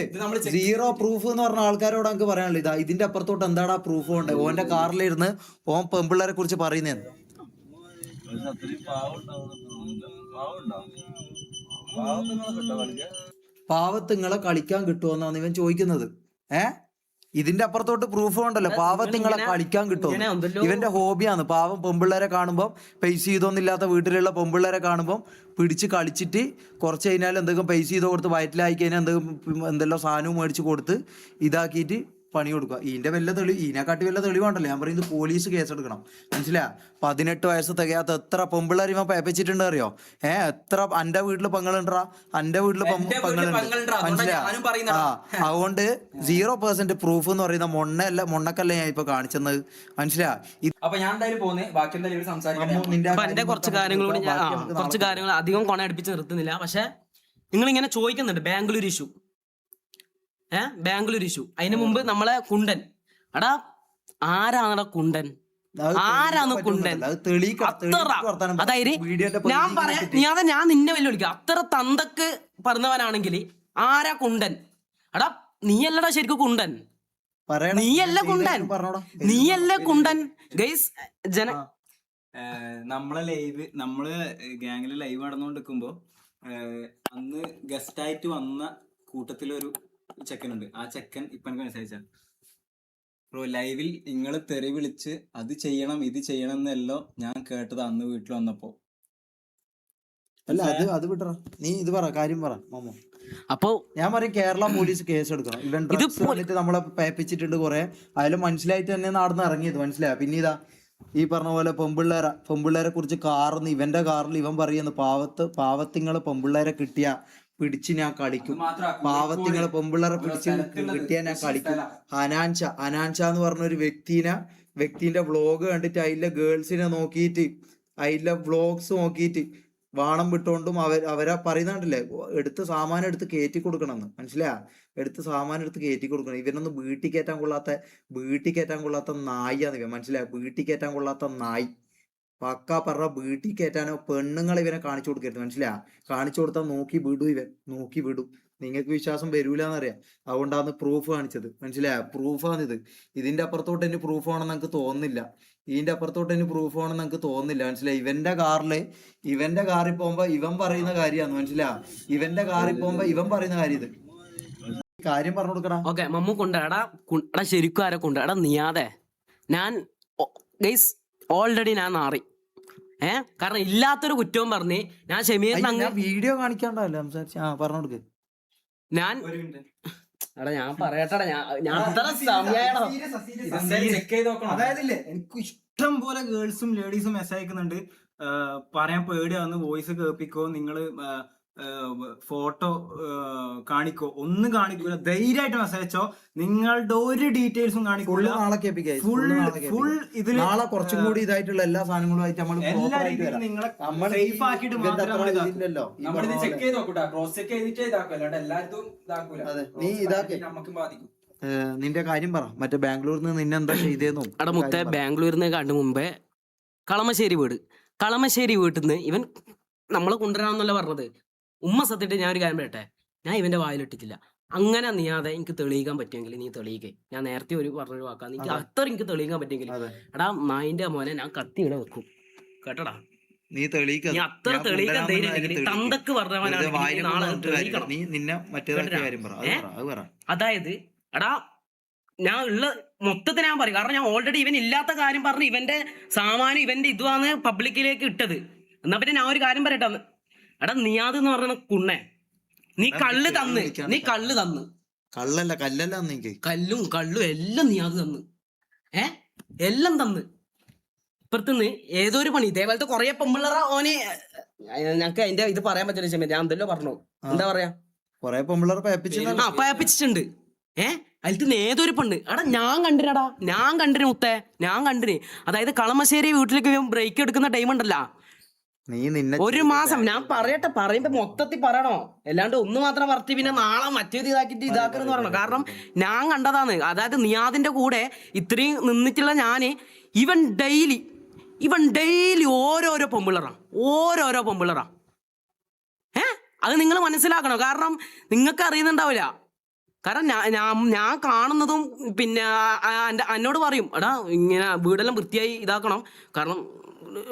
സീറോ പ്രൂഫ് എന്ന് പറഞ്ഞ ആൾക്കാരോട് നമുക്ക് പറയാനുള്ളത് ഇതാ. ഇതിന്റെ അപ്പുറത്തോട്ട് എന്താടാ പ്രൂഫ് ഉണ്ട്? ഓന്റെ കാറിലിരുന്ന് ഓൻ പെമ്പിള്ളേരെ കുറിച്ച് പറയുന്നേന്ന്. പാവത്തുങ്ങളെ കളിക്കാൻ കിട്ടുമെന്നാണ് ഇവൻ ചോദിക്കുന്നത്. ഇതിന്റെ അപ്പുറത്തോട്ട് പ്രൂഫ് ഉണ്ടല്ലോ, പാവത്തിങ്ങളെ കളിക്കാൻ കിട്ടുമോ? ഇവന്റെ ഹോബിയാണ്. പാവം പെമ്പിള്ളേരെ കാണുമ്പോൾ, പൈസ ചെയ്തൊന്നുമില്ലാത്ത വീട്ടിലുള്ള പെമ്പിള്ളേരെ കാണുമ്പോൾ പിടിച്ച് കളിച്ചിട്ട് കുറച്ച് കഴിഞ്ഞാൽ എന്തെങ്കിലും പൈസ ചെയ്ത് കൊടുത്ത് വയറ്റിലായി കഴിഞ്ഞാൽ എന്തെല്ലാം സാധനവും മേടിച്ച് കൊടുത്ത് ഇതാക്കിയിട്ട് പണി കൊടുക്കുക. ഇതിന്റെ ഇതിനെക്കാട്ടി വല്ല തെളിവുണ്ടല്ലോ. ഞാൻ പറയുന്നത് പോലീസ് കേസെടുക്കണം, മനസ്സിലാ? 18 വയസ്സ് തികയാത്ത എത്ര പെമ്പിള്ളേർ ഇവൻ പേപ്പിച്ചിട്ടുണ്ട് അറിയോ? എത്ര അന്റെ വീട്ടില് പെങ്ങളുണ്ടാ, അന്റെ വീട്ടില് പെങ്ങളുണ്ട്, മനസ്സിലാ? അതുകൊണ്ട് 0% പ്രൂഫ് എന്ന് പറയുന്ന മൊണ്ണക്കല്ല ഞാൻ ഇപ്പൊ കാണിച്ചത്, മനസ്സിലാ? അപ്പൊ ഞാൻ എന്തായാലും പോകുന്നേ, ബാക്കി എന്തായാലും സംസാരിക്കാം. കുറച്ച് കാര്യങ്ങൾ അധികം കൊണ അടുപ്പിച്ച് നിർത്തുന്നില്ല. പക്ഷെ നിങ്ങൾ ഇങ്ങനെ ചോദിക്കുന്നുണ്ട് ബാംഗ്ലൂർ ഇഷ്യൂ, ബാംഗ്ലൂർ ഇഷ്യൂ. അതിന് മുമ്പ് നമ്മളെ കുണ്ടൻ, എടാ ആരാണടാ കുണ്ടൻ? ആരാണ് കുണ്ടൻ? അതായത് ഞാൻ പറയാം, ഞാൻ നിന്നെ വെല്ലുവിളിക്കാം. അത്ര തന്തക്ക് പറഞ്ഞവനാണെങ്കിൽ ആരാ കുണ്ടൻ? എടാ നീയല്ലടാ ശരിക്കും കുണ്ടൻ, നീയല്ല കുണ്ടൻ, നീയല്ല കുണ്ടൻ. ഗൈസ് നമ്മള് ഗ്യാങ്ങില് ലൈവ് നടന്നുകൊണ്ടിരിക്കുമ്പോ അന്ന് ഗസ്റ്റ് ആയിട്ട് വന്ന കൂട്ടത്തിലൊരു ചെക്കനുണ്ട്. ആ ചെക്കൻ ഇപ്പൊ എനിക്ക് മെസ്സേജ് ബ്രോ, ലൈവിൽ നിങ്ങൾ തെറി വിളിച്ച് അത് ചെയ്യണം ഇത് ചെയ്യണം എന്നെല്ലോ ഞാൻ കേട്ടത് അന്ന് വീട്ടിൽ വന്നപ്പോ. അല്ല അത് വിട്ടറ, നീ ഇത് പറ, കാര്യം പറ മാമോ. അപ്പൊ ഞാൻ പറയും കേരള പോലീസ് കേസ് എടുക്കണം. ഇവൻ ഡ്രഗ്സ് വന്നിട്ട് നമ്മളെ പേപ്പിച്ചിട്ടുണ്ട് കുറെ, അതിലും മനസ്സിലായിട്ട് തന്നെ നടന്ന് ഇറങ്ങിയത്, മനസ്സിലായ? പിന്നെ ഇതാ ഈ പറഞ്ഞ പോലെ പെമ്പിള്ളേരെ കുറിച്ച് കാറിന്ന് ഇവന്റെ കാറിൽ ഇവൻ പറയുന്നു പാവത്തിങ്ങള് പെമ്പിള്ളേരെ പിടിച്ച് ഞാൻ കളിക്കും, പാവത്തിങ്ങളെ പെമ്പിള്ളേരെ പിടിച്ച് കിട്ടിയാൽ ഞാൻ കളിക്കും. അനാൻഷ എന്ന് പറഞ്ഞ ഒരു വ്യക്തിന്റെ വ്ളോഗ് കണ്ടിട്ട് അതിലെ ഗേൾസിനെ നോക്കിയിട്ട്, അതിലെ വ്ളോഗ്സ് നോക്കിയിട്ട് വാണം വിട്ടോണ്ടും അവരെ പറയുന്നുണ്ടല്ലേ, എടുത്ത് സാമാനം എടുത്ത് കയറ്റി കൊടുക്കണമെന്ന്, മനസ്സിലാ? എടുത്ത് സാമാനം എടുത്ത് കയറ്റി കൊടുക്കണം. ഇവനൊന്നും വീട്ടിൽ കയറ്റാൻ കൊള്ളാത്ത നായിയാണ് ഇവൻ, മനസ്സിലാ? വീട്ടിൽ കയറ്റാൻ കൊള്ളാത്ത നായി. പക്ക പറഞ്ഞ വീട്ടിൽ കയറ്റാനോ പെണ്ണുങ്ങളെ ഇവനെ കാണിച്ചു കൊടുക്കരുത്, മനസ്സിലാ? കാണിച്ചു കൊടുത്താൽ നോക്കി വിടും. നിങ്ങൾക്ക് വിശ്വാസം വരൂലെന്നറിയാം, അതുകൊണ്ടാണ് പ്രൂഫ് കാണിച്ചത്, മനസ്സിലായ? പ്രൂഫാണിത്. ഇതിന്റെ അപ്പുറത്തോട്ട് എനിക്ക് പ്രൂഫ് ആണെന്ന് എനിക്ക് തോന്നുന്നില്ല. മനസ്സിലായി? ഇവന്റെ കാറിൽ പോകുമ്പോ ഇവൻ പറയുന്ന കാര്യമാണ്, മനസ്സിലാ? ഇവന്റെ കാറിൽ പോകുമ്പോ ഇവൻ പറയുന്ന കാര്യം ഇത്. കാര്യം പറഞ്ഞു കൊടുക്കടാ. ഓക്കെ മമ്മു കൊണ്ടാടാ ശരിക്കും ആരെ കൊണ്ടാടാ നീയാതെ. ഞാൻ ഗൈസ് ഓൾറെഡി ഞാൻ നാറി, കാരണം ഇല്ലാത്തൊരു കുറ്റവും പറഞ്ഞ് ഞാൻ ഷമീറിന് വീഡിയോ കാണിക്കാണ്ടല്ലോ സംസാരിച്ച് പറഞ്ഞു കൊടുക്ക്. ഞാൻ പറയട്ടെടാ, ഞാൻ അത്ര സമയാണോ? അതായത് എനിക്ക് ഇഷ്ടം പോലെ ഗേൾസും ലേഡീസും മെസ്സേജ് അയക്കുന്നുണ്ട്. പറയാൻ പേടിയാവുന്ന വോയിസ് കേൾപ്പിക്കോ, നിങ്ങള് ഫോട്ടോ കാണിക്കോ, ഒന്നും കാണിക്കൂല. ധൈര്യമായിട്ട് മെസ്സേജ് അയച്ചോ, നിങ്ങളുടെ ഒരു ഡീറ്റെയിൽസും കാണിക്കൂല. ഫുൾ ഇതിൽ നാളെ കുറച്ചും കൂടി ഇതായിട്ടുള്ള എല്ലാ സാധനങ്ങളുമായിട്ട് എല്ലാ രീതിയിലും നിങ്ങളെ സേഫ് ആക്കിയിട്ട് നമ്മളിത് ചെക്ക് ചെയ്ത് നോക്കൂട്ടാ, ക്രോസ് ചെക്ക് ചെയ്തിട്ടേ ഇതാക്കും, അല്ലാണ്ട് എല്ലായിടത്തും ഇതാക്കൂല, നമുക്കും ബാധിക്കും. നിന്റെ കാര്യം പറ. മറ്റേ ബാംഗ്ലൂരിൽ നിന്ന് നിന്നെന്താ ചെയ്തേന്നോ? അവിടെ മുത്തേ ബാംഗ്ലൂരിൽ നിന്ന് കണ്ടു മുമ്പേ കളമശ്ശേരി വീട്ടിൽ നിന്ന് ഇവൻ നമ്മളെ കൊണ്ടുവരാമെന്നല്ല പറഞ്ഞത്. ഉമ്മ സത്യമായിട്ട് ഞാൻ ഒരു കാര്യം പറയട്ടെ, ഞാൻ ഇവന്റെ വായിലിട്ടിട്ടില്ല. അങ്ങനെ നീയാതെ എനിക്ക് തെളിയിക്കാൻ പറ്റുമെങ്കിൽ നീ തെളിയിക്കേ. ഞാൻ നേരത്തെ പറഞ്ഞൊരു വാക്കാ, എനിക്ക് അത്ര എനിക്ക് തെളിയിക്കാൻ പറ്റുമെങ്കിൽ എടാ നായിന്റെ മോനെ ഞാൻ കത്തി ഇവിടെ വെക്കും, കേട്ടടാ? നീ അത്ര തെളിയിക്കാൻ ധൈര്യം തന്തക്ക് പറഞ്ഞവനാണ്. അതായത് എടാ ഞാൻ ഉള്ള മൊത്തത്തിൽ ഞാൻ പറയും, കാരണം ഞാൻ ഓൾറെഡി ഇവൻ ഇല്ലാത്ത കാര്യം പറഞ്ഞ് ഇവന്റെ സാമാനം ഇവന്റെ ഇതുവാണ് പബ്ലിക്കിലേക്ക് ഇട്ടത്. എന്നാ പിന്നെ ഞാൻ ഒരു കാര്യം പറയട്ടെ, എടാ നിയാദ് എന്ന് പറഞ്ഞ കുണ്ണേ, നീ കള്ള് തന്ന് കള്ളല്ല കല്ലും എല്ലാം നിയാദ് തന്ന്, എല്ലാം തന്ന്. ഇപ്പുറത്തുനിന്ന് ഏതൊരു പണി ഇതേപോലത്തെ കൊറേ പെമ്പിള്ളറ ഓന് ഞങ്ങക്ക് അതിന്റെ ഇത് പറയാൻ പറ്റില്ല ക്ഷമ, ഞാൻ എന്തെല്ലോ പറഞ്ഞു, എന്താ പറയാ, കൊറേ പെമ്പിള്ളറ പയപ്പിച്ചിട്ടുണ്ട്. അതിൽ ഏതൊരു പെണ്ണ് എടാ ഞാൻ കണ്ടിന് മുത്തേ, ഞാൻ കണ്ടിന്. അതായത് കളമശ്ശേരി വീട്ടിലേക്ക് ബ്രേക്ക് എടുക്കുന്ന ടൈം ഉണ്ടല്ലോ, നീ നിന്നെ ഒരു മാസം ഞാൻ പറയട്ടെ, പറയുമ്പോ മൊത്തത്തിൽ പറയണോ, അല്ലാണ്ട് ഒന്ന് മാത്രം പറത്തി പിന്നെ നാളെ മറ്റേത് ഇതാക്കണെന്ന് പറയണം. കാരണം ഞാൻ കണ്ടതാണ്. അതായത് നിയാദിന്റെ കൂടെ ഇത്രയും നിന്നിട്ടുള്ള ഞാന് ഇവൻ ഡെയിലി ഓരോരോ പൊമ്പിളറാ. അത് നിങ്ങൾ മനസ്സിലാക്കണം. കാരണം നിങ്ങൾക്ക് അറിയുന്നുണ്ടാവില്ല. കാരണം ഞാൻ കാണുന്നതും പിന്നെ എന്നോട് പറയും, എടാ ഇങ്ങനെ വീടെല്ലാം വൃത്തിയായി ഇതാക്കണം, കാരണം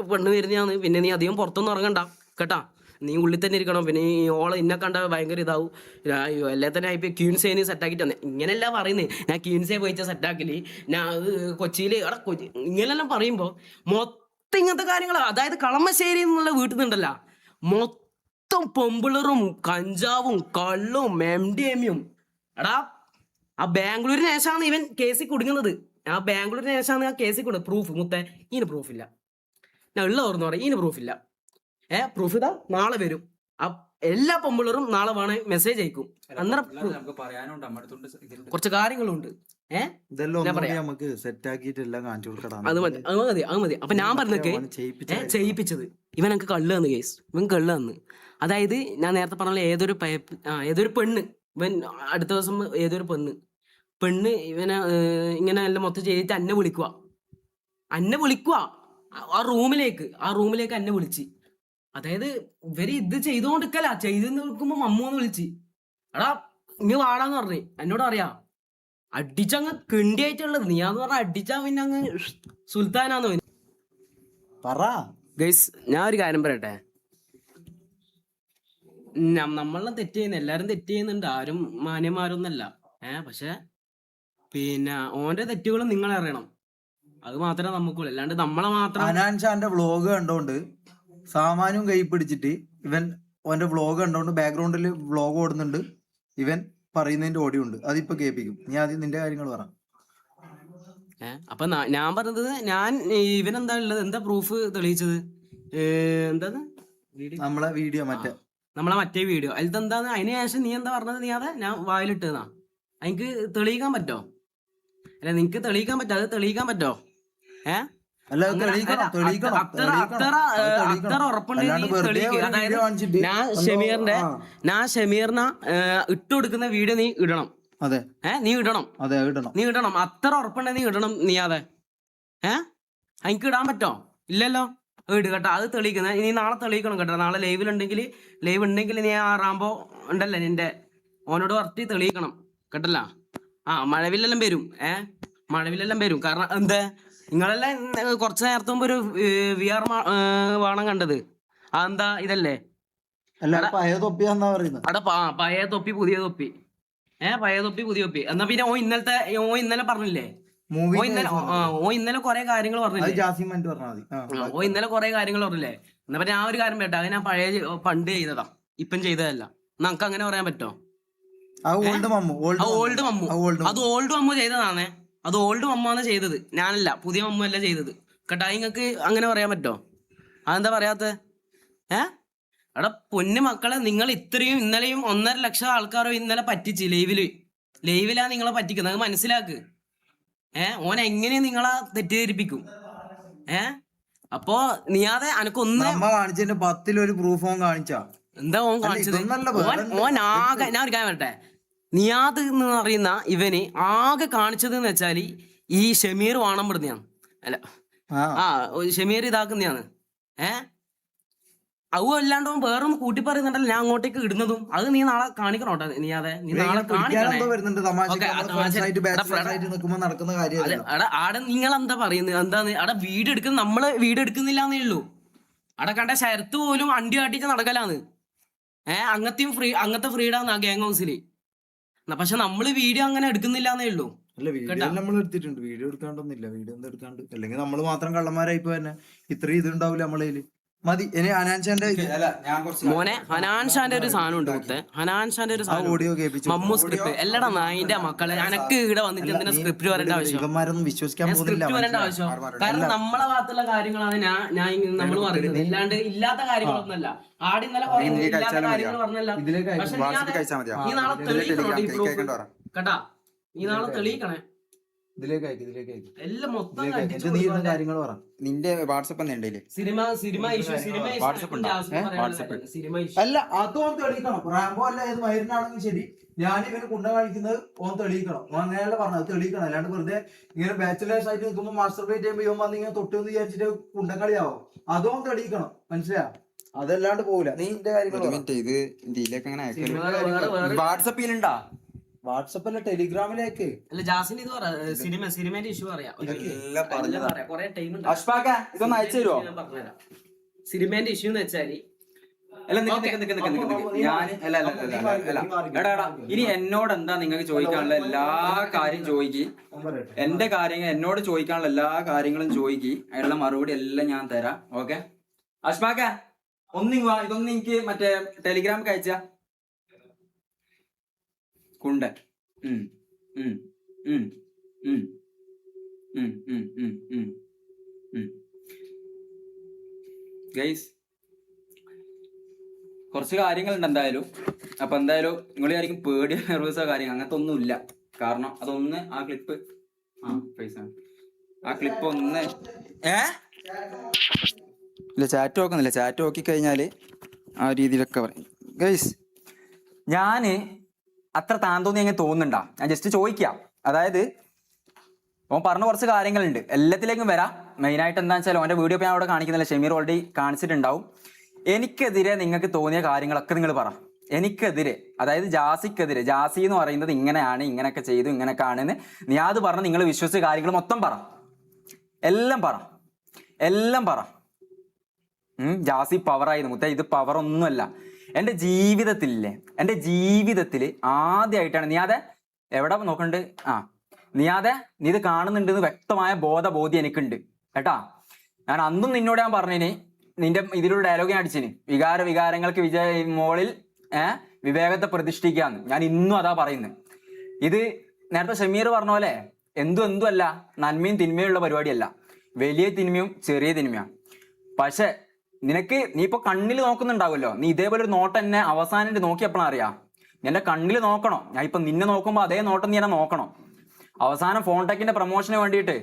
പെണ്ണ് വരുന്നതാണ്, പിന്നെ നീ അധികം പുറത്തൊന്നും ഇറങ്ങണ്ട കേട്ടാ, നീ ഉള്ളിൽ തന്നെ ഇരിക്കണം, പിന്നെ ഈ ഓളെ ഇന്നെ കണ്ട ഭയങ്കര ഇതാവും, എല്ലാം തന്നെ ഇപ്പം ക്യൂൻസേന് സെറ്റാക്കിയിട്ട് തന്നെ ഇങ്ങനെയല്ല പറയുന്നത്. ഞാൻ ക്യൂൻസേ പോയിച്ച സെറ്റാക്കല്, ഞാൻ കൊച്ചിയിൽ ഇങ്ങനെല്ലാം പറയുമ്പോൾ മൊത്തം ഇങ്ങനത്തെ കാര്യങ്ങളാണ്. അതായത് കളമശ്ശേരി എന്നുള്ള വീട്ടിൽ നിന്നുണ്ടല്ല മൊത്തം പൊമ്പിളറും കഞ്ചാവും കള്ളും MDMA-യും. എടാ ആ ബാംഗ്ലൂരിന് ശേഷമാണ് ഇവൻ കേസിൽ കുടുങ്ങുന്നത്. ആ ബാംഗ്ലൂരിന് ശേഷമാണ് ആ കേസിൽ കൊടുക്കുന്നത്. പ്രൂഫ് മുത്തേ ഇതിന് പ്രൂഫില്ല, ഞാൻ ഉള്ള ഓർന്ന് പറയും, ഇതിന് പ്രൂഫില്ല. പ്രൂഫ് ഇതാ നാളെ വരും. എല്ലാ പൊമ്പിളറും നാളെ വേണേ മെസ്സേജ് അയക്കും. അന്നേരം കുറച്ച് കാര്യങ്ങളുണ്ട്. നമുക്ക് സെറ്റ് ആക്കിയിട്ട് എല്ലാം കാണിച്ചു കൊടുക്കണം. അത് മതി. അപ്പൊ ഞാൻ പറഞ്ഞൊക്കെ ചെയ്യിപ്പിച്ചത് ഇവൻ എനിക്ക് കള്ള് തന്നു കേസ്. ഇവൻ കള്ള് തന്ന്, അതായത് ഞാൻ നേരത്തെ പറഞ്ഞ ഏതൊരു പെണ്ണ്, ഇവൻ അടുത്ത ദിവസം ഏതൊരു പെണ്ണ് ഇവനെ ഇങ്ങനെ എല്ലാം മൊത്തം ചെയ്തിട്ട് എന്നെ വിളിക്കുക ആ റൂമിലേക്ക് എന്നെ വിളിച്ച്. അതായത് ഇവര് ഇത് ചെയ്തുകൊണ്ടിരിക്കല, ചെയ്ത് നിൽക്കുമ്പോ മമ്മൂന്ന് വിളിച്ച്, എടാ ഇങ്ങ് വാടാന്ന് പറഞ്ഞ്. എന്നോട് അറിയാം അടിച്ചങ്ങ് കിണ്ടിയായിട്ടുള്ളത്. നീയാന്ന് പറഞ്ഞ അടിച്ചാ പിന്നെ അങ്ങ് സുൽത്താനാന്ന് പറ. ഗൈസ് ഞാൻ ഒരു കാര്യം പറയട്ടെ, നമ്മളെല്ലാം തെറ്റ് ചെയ്യുന്ന, എല്ലാരും തെറ്റ് ചെയ്യുന്നുണ്ട്, ആരും മാന്യന്മാരൊന്നല്ല. പക്ഷെ പിന്നെ ഓന്റെ തെറ്റുകളും നിങ്ങൾ അറിയണം, അത് മാത്രമേ നമുക്കുള്ളൂ. അല്ലാണ്ട് നമ്മളെ മാത്രം. ഹനാൻ ഷാന്റെ വ്ളോഗ് കണ്ടോണ്ട് സാമാനും കൈ പിടിച്ചിട്ട് ഇവൻ ഓന്റെ വ്ളോഗ് കണ്ടോണ്ട് ബാക്ക്ഗ്രൗണ്ടിൽ വ്ളോഗ് ഓടുന്നുണ്ട്, ഇവൻ പറയുന്നതിന്റെ ഓഡിയോ ഉണ്ട്, അതിപ്പോ കേൾപ്പിക്കും. നീ ആദ്യം നിന്റെ കാര്യങ്ങൾ പറ. അപ്പൊ ഞാൻ പറഞ്ഞത്, ഞാൻ ഇവനെന്താ ഉള്ളത്, എന്താ പ്രൂഫ് തെളിയിച്ചത്, എന്താ നമ്മളെ വീഡിയോ നമ്മളെ മറ്റേ വീഡിയോ അതിലെന്താന്ന്. അതിന് ശേഷം നീ എന്താ പറഞ്ഞത്, നീ അതെ ഞാൻ വായിലിട്ടതാ, എനിക്ക് തെളിയിക്കാൻ പറ്റോ? അല്ല നിനക്ക് തെളിയിക്കാൻ പറ്റോ? അത് തെളിയിക്കാൻ പറ്റോ? അത്ര ഉറപ്പുണ്ട് അതായത് ഞാൻ ഷമീറിനെ ഇട്ടുകൊടുക്കുന്ന വീഡിയോ നീ ഇടണം. നീ ഇടണം. അത്ര ഉറപ്പുണ്ടെ നീ ഇടണം. നീ അതെ എനിക്ക് ഇടാൻ പറ്റോ? ഇല്ലല്ലോ. ഇട് കേട്ടോ, അത് തെളിയിക്കുന്ന നീ നാളെ തെളിയിക്കണം കേട്ടോ. നാളെ ലൈവ് ഉണ്ടെങ്കിൽ നീ ആ റാംബോ ഉണ്ടല്ലേ നിന്റെ ഓനോട് വർത്തി തെളിയിക്കണം കേട്ടല്ല. മഴവില്ലെല്ലാം വരും. കാരണം എന്താ, നിങ്ങളെല്ലാം കുറച്ച് നേരത്തെ മുമ്പ് ഒരു VR വാണം കണ്ടത്, അതെന്താ ഇതല്ലേ? പഴയ തൊപ്പിയാന്നാ പറയുന്നത്. പഴയ തൊപ്പി പുതിയ തൊപ്പി. എന്നാ പിന്നെ ഇന്നലെ പറഞ്ഞില്ലേ, ഇന്നലെ കുറെ കാര്യങ്ങൾ പറഞ്ഞില്ലേ, എന്നാ പിന്നെ ആ ഒരു കാര്യം കേട്ടോ, അത് ഞാൻ പണ്ട് ചെയ്തതാ, ഇപ്പം ചെയ്തതല്ല. നമുക്ക് അങ്ങനെ പറയാൻ പറ്റോ? ഓൾഡ് മമ്മു ചെയ്തതാണേ. അത് ഓൾഡ് മമ്മാണ് ചെയ്തത്, ഞാനല്ല, പുതിയ മമ്മു അല്ല ചെയ്തത് കേട്ടാ. നിങ്ങൾക്ക് അങ്ങനെ പറയാൻ പറ്റോ? അതെന്താ പറയാത്ത? എടാ പൊന്നു മക്കളെ, നിങ്ങൾ ഇത്രയും ഇന്നലെയും 1.5 ലക്ഷം ആൾക്കാരോ ഇന്നലെ പറ്റിച്ച് ലൈവിലാ നിങ്ങളെ പറ്റിക്കുന്നത്, അത് മനസ്സിലാക്ക്. ഓൻ എങ്ങനെ നിങ്ങളെ തെറ്റിദ്ധരിപ്പിക്കും? അപ്പോ നീയാതെ അനക്കൊന്ന് കാണിച്ചതിന്റെ 10 പ്രൂഫ് ഓൻ കാണിച്ചാ എന്താ ഓൻ കാണിച്ചത്? ഓൻ ആകെ, ഞാൻ ഒരു കാര്യം പറയട്ടെ, നിയാദ് എന്ന് പറയുന്ന ഇവന് ആകെ കാണിച്ചത് എന്ന് വെച്ചാല് ഈ ഷമീർ വാണം പെടുന്നതാണ്. അല്ല ഷമീർ ഇതാക്കുന്നതാണ്. അല്ലാണ്ട് വേറൊന്നും കൂട്ടി പറയുന്നുണ്ടല്ലോ ഞാൻ അങ്ങോട്ടേക്ക് ഇടുന്നതും. അത് നീ നാളെ കാണിക്കണോട്ടെ. നീ നാളെ ആടെ നിങ്ങളെന്താ പറയുന്നത്? എന്താന്ന് ആടെ വീഡിയോ എടുക്കുന്ന, നമ്മള് വീഡിയോ എടുക്കുന്നില്ലാന്നേ ഉള്ളൂ. അവിടെ കണ്ട ശരത്ത് പോലും അണ്ടി കാട്ടിച്ച് നടക്കലാന്ന്. അങ്ങനത്തെ ഫ്രീഡാന്ന് ആ ഗ്യാങ് ഹൗസില്. പക്ഷെ നമ്മള് വീഡിയോ അങ്ങനെ എടുക്കുന്നില്ലാന്നേ ഉള്ളൂ. നമ്മൾ എടുത്തിട്ടുണ്ട്, വീഡിയോ എടുക്കാണ്ടൊന്നുമില്ല. വീഡിയോ എന്താ എടുക്കാണ്ട്, അല്ലെങ്കിൽ നമ്മള് മാത്രം കള്ളന്മാരായിപ്പോ തന്നെ ഇത്രയും ഇത് ഉണ്ടാവില്ല നമ്മളതില്. മതി. ഇനി ഹനാൻഷാന്റെ മോനെ, ഹനാൻഷാന്റെ ഒരു സാധനം ഉണ്ട് മുത്തേ. ഹനാൻഷാന്റെ ഒരു സാധനം മമ്മു സ്ക്രിപ്റ്റ് എല്ലടാ നായിന്റെ മക്കളെ. എനക്ക് ഇവിടെ വന്നിട്ട് എന്തിനാ സ്ക്രിപ്റ്റ് വരേണ്ട ആവശ്യം? സ്ക്രിപ്റ്റ് വരേണ്ട ആവശ്യം? കാരണം നമ്മളെ ഭാഗത്തുള്ള കാര്യങ്ങളാണ് നമ്മൾ പറയുന്നത്, ഇല്ലാണ്ട് ഇല്ലാത്ത കാര്യങ്ങളൊന്നുമല്ല. ആടി ഇന്നലെ പറയുന്നത് ഇല്ലാത്ത കാര്യങ്ങൾ പറഞ്ഞല്ല. പക്ഷെ നീ നാളെ തെളിയിക്കണോ കേട്ടാ, നീ നാളെ തെളിയിക്കണേ. ഇതിലേക്ക് അയക്ക് എല്ലാം മൊത്തം ഇതിലേക്ക് അയക്ക്. എന്നിട്ട് നീ ഇരുന്ന കാര്യങ്ങൾ പറ. നിന്റെ വാട്സപ്പ് എന്താ ഉണ്ടല്ലേ? സിനിമ ഇഷ്യൂ WhatsApp ഉണ്ടോ? WhatsApp. സിനിമ ഇഷ്യൂ അല്ല അത് ഓൻ തെളിയിക്കണം. റാംബോ അല്ല ഏത് മരുന്നാണെങ്കിൽ ശരി, ഞാൻ ഇവന് കുണ്ട കാണിക്കുന്നത് ഓൻ തെളിയിക്കണം. ഓൻ അങ്ങനെയല്ല പറഞ്ഞത്, തെളിയിക്കണം. അല്ലാണ്ട് വെറുതെ ഇങ്ങനെ ബാച്ചിലേഴ്സ് ആയിട്ട് നിൽക്കുമ്പോൾ മാസ്റ്റർ ബേറ്റ് ചെയ്യുമ്പോൾ ഇവൻ വന്ന് ഇങ്ങനെ തൊട്ട് എന്ന് വിചാരിച്ചിട്ട് കുണ്ടക്കളിയാവും. അതോ തെളിയിക്കണം, മനസ്സിലാ? അതല്ലാണ്ട് പോവില്ല. നീ ഇന്റെ കാര്യങ്ങൾ ഇത് ഇതിലേക്ക് അങ്ങനെ അയക്കല്. വാട്സപ്പിലുണ്ടാ? വാട്സപ്പല്ല ടെലിഗ്രാമിലേക്ക്. അല്ല ജാസിന് ഇത് പറ, സിനിമേന്റെ ഇഷ്യൂ അറിയാം. കൊറേ ടൈം അഷ്ഫാക്ക ഇതൊന്ന് അയച്ചു തരുമോ? സിനിമേന്റെ ഇഷ്യൂ എന്ന് വെച്ചാല് അല്ല ഞാൻ എടാ ഇനി എന്നോട് എന്താ നിങ്ങൾക്ക് ചോദിക്കാനുള്ള എല്ലാ കാര്യം ചോദിക്കി. എന്റെ കാര്യങ്ങൾ എന്നോട് ചോദിക്കാനുള്ള എല്ലാ കാര്യങ്ങളും ചോദിക്കി. അതിനുള്ള മറുപടി എല്ലാം ഞാൻ തരാം. ഓക്കെ അഷ്ഫാക്ക ഇതൊന്നും എനിക്ക് മറ്റേ ടെലിഗ്രാമിൽ അയച്ച കുണ്ടൻ. ഗൈസ് കുറച്ച് കാര്യങ്ങളുണ്ട് എന്തായാലും. അപ്പൊ എന്തായാലും നിങ്ങൾ ആയിരിക്കും പേടിയോ നെർവസോ കാര്യങ്ങൾ അങ്ങനത്തെ ഒന്നും ഇല്ല. കാരണം അതൊന്ന് ആ ക്ലിപ്പ് ഒന്ന് ഇല്ല ചാറ്റ് നോക്കുന്നില്ല. ചാറ്റ് നോക്കി കഴിഞ്ഞാല് ആ രീതിയിലൊക്കെ പറയും. ഗൈസ് ഞാന് അത്ര താന്തോന്നി അങ്ങനെ തോന്നുന്നുണ്ടാ? ഞാൻ ജസ്റ്റ് ചോദിക്കാം. അതായത് ഓൻ പറഞ്ഞ കുറച്ച് കാര്യങ്ങളുണ്ട്, എല്ലാത്തിലേക്കും വരാം. മെയിനായിട്ട് എന്താ വെച്ചാൽ ഓൻ്റെ വീഡിയോ ഞാൻ അവിടെ കാണിക്കുന്നില്ല, ഷമീർ ഓൾറെഡി കാണിച്ചിട്ടുണ്ടാവും. എനിക്കെതിരെ നിങ്ങൾക്ക് തോന്നിയ കാര്യങ്ങളൊക്കെ നിങ്ങൾ പറ. എനിക്കെതിരെ, അതായത് ജാസിക്കെതിരെ, ജാസി എന്ന് പറയുന്നത് ഇങ്ങനെയാണ്, ഇങ്ങനെയൊക്കെ ചെയ്തു, ഇങ്ങനെയൊക്കെ ആണെന്ന് നീ അത് പറഞ്ഞ് നിങ്ങൾ വിശ്വസിച്ച കാര്യങ്ങൾ മൊത്തം പറ. എല്ലാം പറ. ജാസി പവറായിരുന്നു മുത്ത. ഇത് പവറൊന്നുമല്ല. എൻ്റെ ജീവിതത്തിൽ ആദ്യമായിട്ടാണ് നിയാതെ എവിടെ നോക്കണ്ട്. നിയാതെ നീ ഇത് കാണുന്നുണ്ടെന്ന് വ്യക്തമായ ബോധ്യം എനിക്കുണ്ട് കേട്ടാ. ഞാൻ അന്നും നിന്നോട് ഞാൻ പറഞ്ഞിന്, നിന്റെ ഇതിലൊരു ഡയലോഗ് ഞാൻ അടിച്ചിന്, വികാരങ്ങൾക്ക് മോളിൽ വിവേകത്തെ പ്രതിഷ്ഠിക്കാന്ന്. ഞാൻ ഇന്നും അതാ പറയുന്നത്. ഇത് നേരത്തെ ഷമീർ പറഞ്ഞ പോലെ എന്തും അല്ല, നന്മയും തിന്മയുള്ള പരിപാടിയല്ല. വലിയ തിന്മയും ചെറിയ തിന്മയാണ്. പക്ഷെ നീ ഇപ്പൊ കണ്ണിൽ നോക്കുന്നുണ്ടാവുമല്ലോ, നീ ഇതേപോലെ ഒരു നോട്ടം എന്നെ അവസാനം നോക്കിയപ്പോഴാണ് അറിയാം. എന്റെ കണ്ണിൽ നോക്കണം. ഞാൻ ഇപ്പൊ നിന്നെ നോക്കുമ്പോ അതേ നോട്ടം നീ എന്നെ നോക്കണം. അവസാനം ഫോൺടെക്കിന്റെ പ്രൊമോഷന് വേണ്ടിയിട്ട്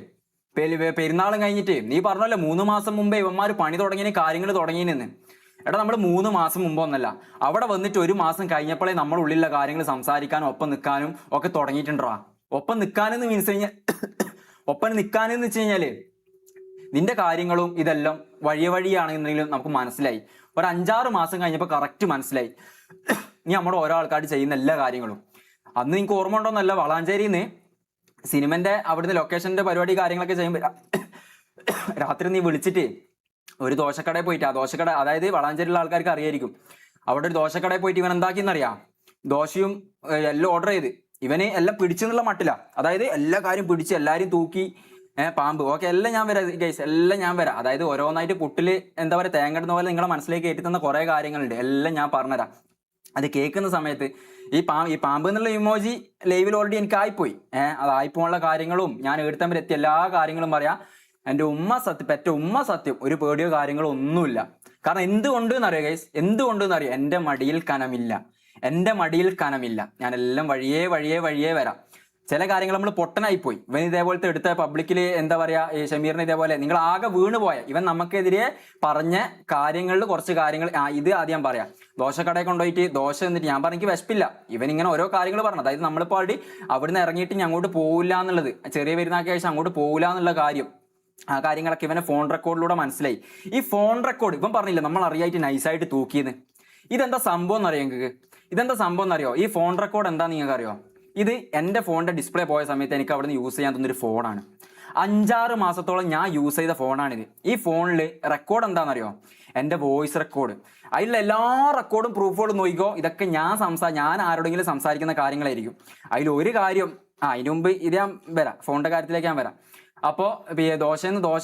പെരുന്നാളും കഴിഞ്ഞിട്ട് നീ പറഞ്ഞല്ലോ 3 മാസം മുമ്പേ ഇവന്മാര് പണി തുടങ്ങിയ കാര്യങ്ങൾ തുടങ്ങിയെന്ന്. എടാ നമ്മൾ 3 മാസം മുമ്പൊന്നല്ല, അവിടെ വന്നിട്ട് 1 മാസം കഴിഞ്ഞപ്പോഴേ നമ്മൾ ഉള്ളിലുള്ള കാര്യങ്ങൾ സംസാരിക്കാനും ഒപ്പം നിൽക്കാനും ഒക്കെ തുടങ്ങിയിട്ടുണ്ടാ. ഒപ്പം നിൽക്കാനെന്ന് വെച്ച് കഴിഞ്ഞാല് നിന്റെ കാര്യങ്ങളും ഇതെല്ലാം വഴിയാണെന്നുണ്ടെങ്കിലും നമുക്ക് മനസ്സിലായി. ഒരു 5-6 മാസം കഴിഞ്ഞപ്പോൾ കറക്റ്റ് മനസ്സിലായി നീ നമ്മുടെ ഓരോ ആൾക്കാർ ചെയ്യുന്ന എല്ലാ കാര്യങ്ങളും. അന്ന് നിങ്ങൾക്ക് ഓർമ്മ ഉണ്ടോന്നല്ല, വളാഞ്ചേരിയിൽ നിന്ന് സിനിമന്റെ അവിടുന്ന് ലൊക്കേഷന്റെ പരിപാടി കാര്യങ്ങളൊക്കെ ചെയ്യുമ്പോൾ രാത്രി നീ വിളിച്ചിട്ട് ഒരു ദോശക്കടയിൽ പോയിട്ട്, ആ ദോശക്കട അതായത് വളാഞ്ചേരിയുള്ള ആൾക്കാർക്ക് അറിയായിരിക്കും, അവിടെ ഒരു ദോശക്കടയിൽ പോയിട്ട് ഇവൻ എന്താക്കിയെന്നറിയാം, ദോശയും എല്ലാം ഓർഡർ ചെയ്ത് ഇവന് എല്ലാം പിടിച്ചെന്നുള്ള മട്ടില്ല. അതായത് എല്ലാ കാര്യം പിടിച്ച് എല്ലാവരും തൂക്കി പാമ്പ് ഓക്കെ എല്ലാം ഞാൻ വരാം ഗൈസ്, എല്ലാം ഞാൻ വരാം. അതായത് ഓരോന്നായിട്ട് പുട്ടില് എന്താ പറയുക തേങ്ങടുന്ന പോലെ നിങ്ങളെ മനസ്സിലേക്ക് കയറ്റി തന്ന കുറേ കാര്യങ്ങളുണ്ട്, എല്ലാം ഞാൻ പറഞ്ഞുതരാം. അത് കേൾക്കുന്ന സമയത്ത് ഈ പാമ്പ് എന്നുള്ള ഇമോജി ലൈവിൽ ഓൾറെഡി എനിക്ക് ആയിപ്പോയി. അതായിപ്പോയുള്ള കാര്യങ്ങളും ഞാൻ എടുത്താൻ വരെ എത്തിയ എല്ലാ കാര്യങ്ങളും പറയാം. എൻ്റെ പെറ്റ ഉമ്മ സത്യം ഒരു പേടിയോ കാര്യങ്ങളോ ഒന്നുമില്ല. കാരണം എന്തുകൊണ്ടെന്ന് അറിയാം ഗൈസ്, എന്തുകൊണ്ടെന്ന് അറിയാം, എൻ്റെ മടിയിൽ കനമില്ല. ഞാനെല്ലാം വഴിയേ വരാം. ചില കാര്യങ്ങൾ നമ്മൾ പൊട്ടനായിപ്പോയി. ഇവൻ ഇതേപോലത്തെ എടുത്ത പബ്ലിക്കിൽ എന്താ പറയാ, ഈ ഷമീറിന് ഇതേപോലെ നിങ്ങൾ ആകെ വീണ് പോയ ഇവൻ നമുക്കെതിരെ പറഞ്ഞ കാര്യങ്ങളിൽ കുറച്ച് കാര്യങ്ങൾ ഇത് ആദ്യം ഞാൻ പറയാം. ദോശക്കടയിൽ കൊണ്ടുപോയിട്ട് ദോശ എന്നിട്ട് ഞാൻ പറഞ്ഞെങ്കിൽ വിശപ്പില്ല, ഇവൻ ഇങ്ങനെ ഓരോ കാര്യങ്ങൾ പറഞ്ഞു. അതായത് നമ്മളിപ്പോൾ ആടി അവിടുന്ന് ഇറങ്ങിയിട്ട് ഞാൻ അങ്ങോട്ട് പോകില്ല എന്നുള്ളത്, ചെറിയ പെരുന്നാൾക്ക് ശേഷം അങ്ങോട്ട് പോകില്ല എന്നുള്ള കാര്യം, ആ കാര്യങ്ങളൊക്കെ ഇവനെ ഫോൺ റെക്കോർഡിലൂടെ മനസ്സിലായി. ഈ ഫോൺ റെക്കോർഡ് ഇവൻ പറഞ്ഞില്ല നമ്മൾ അറിയായിട്ട് നൈസായിട്ട് തൂക്കിയെന്ന്. ഇതെന്താ സംഭവം എന്നറിയാം നിങ്ങൾക്ക്? ഈ ഫോൺ റെക്കോർഡ് എന്താ നിങ്ങൾക്ക് അറിയോ? ഇത് എൻ്റെ ഫോണിൻ്റെ ഡിസ്പ്ലേ പോയ സമയത്ത് എനിക്ക് അവിടെ നിന്ന് യൂസ് ചെയ്യാൻ തന്നൊരു ഫോണാണ്. 5-6 മാസത്തോളം ഞാൻ യൂസ് ചെയ്ത ഫോണാണിത്. ഈ ഫോണിൽ റെക്കോർഡ് എന്താണെന്നറിയോ? എൻ്റെ വോയിസ് റെക്കോർഡ്. അതിലുള്ള എല്ലാ റെക്കോർഡും പ്രൂഫുകളും നോക്കിക്കോ. ഇതൊക്കെ ഞാൻ ആരോടെങ്കിലും സംസാരിക്കുന്ന കാര്യങ്ങളായിരിക്കും. അതിലൊരു കാര്യം അതിന് മുമ്പ് ഇത് ഞാൻ വരാം, ഫോണിൻ്റെ കാര്യത്തിലേക്ക് ഞാൻ വരാം. അപ്പോൾ ദോശ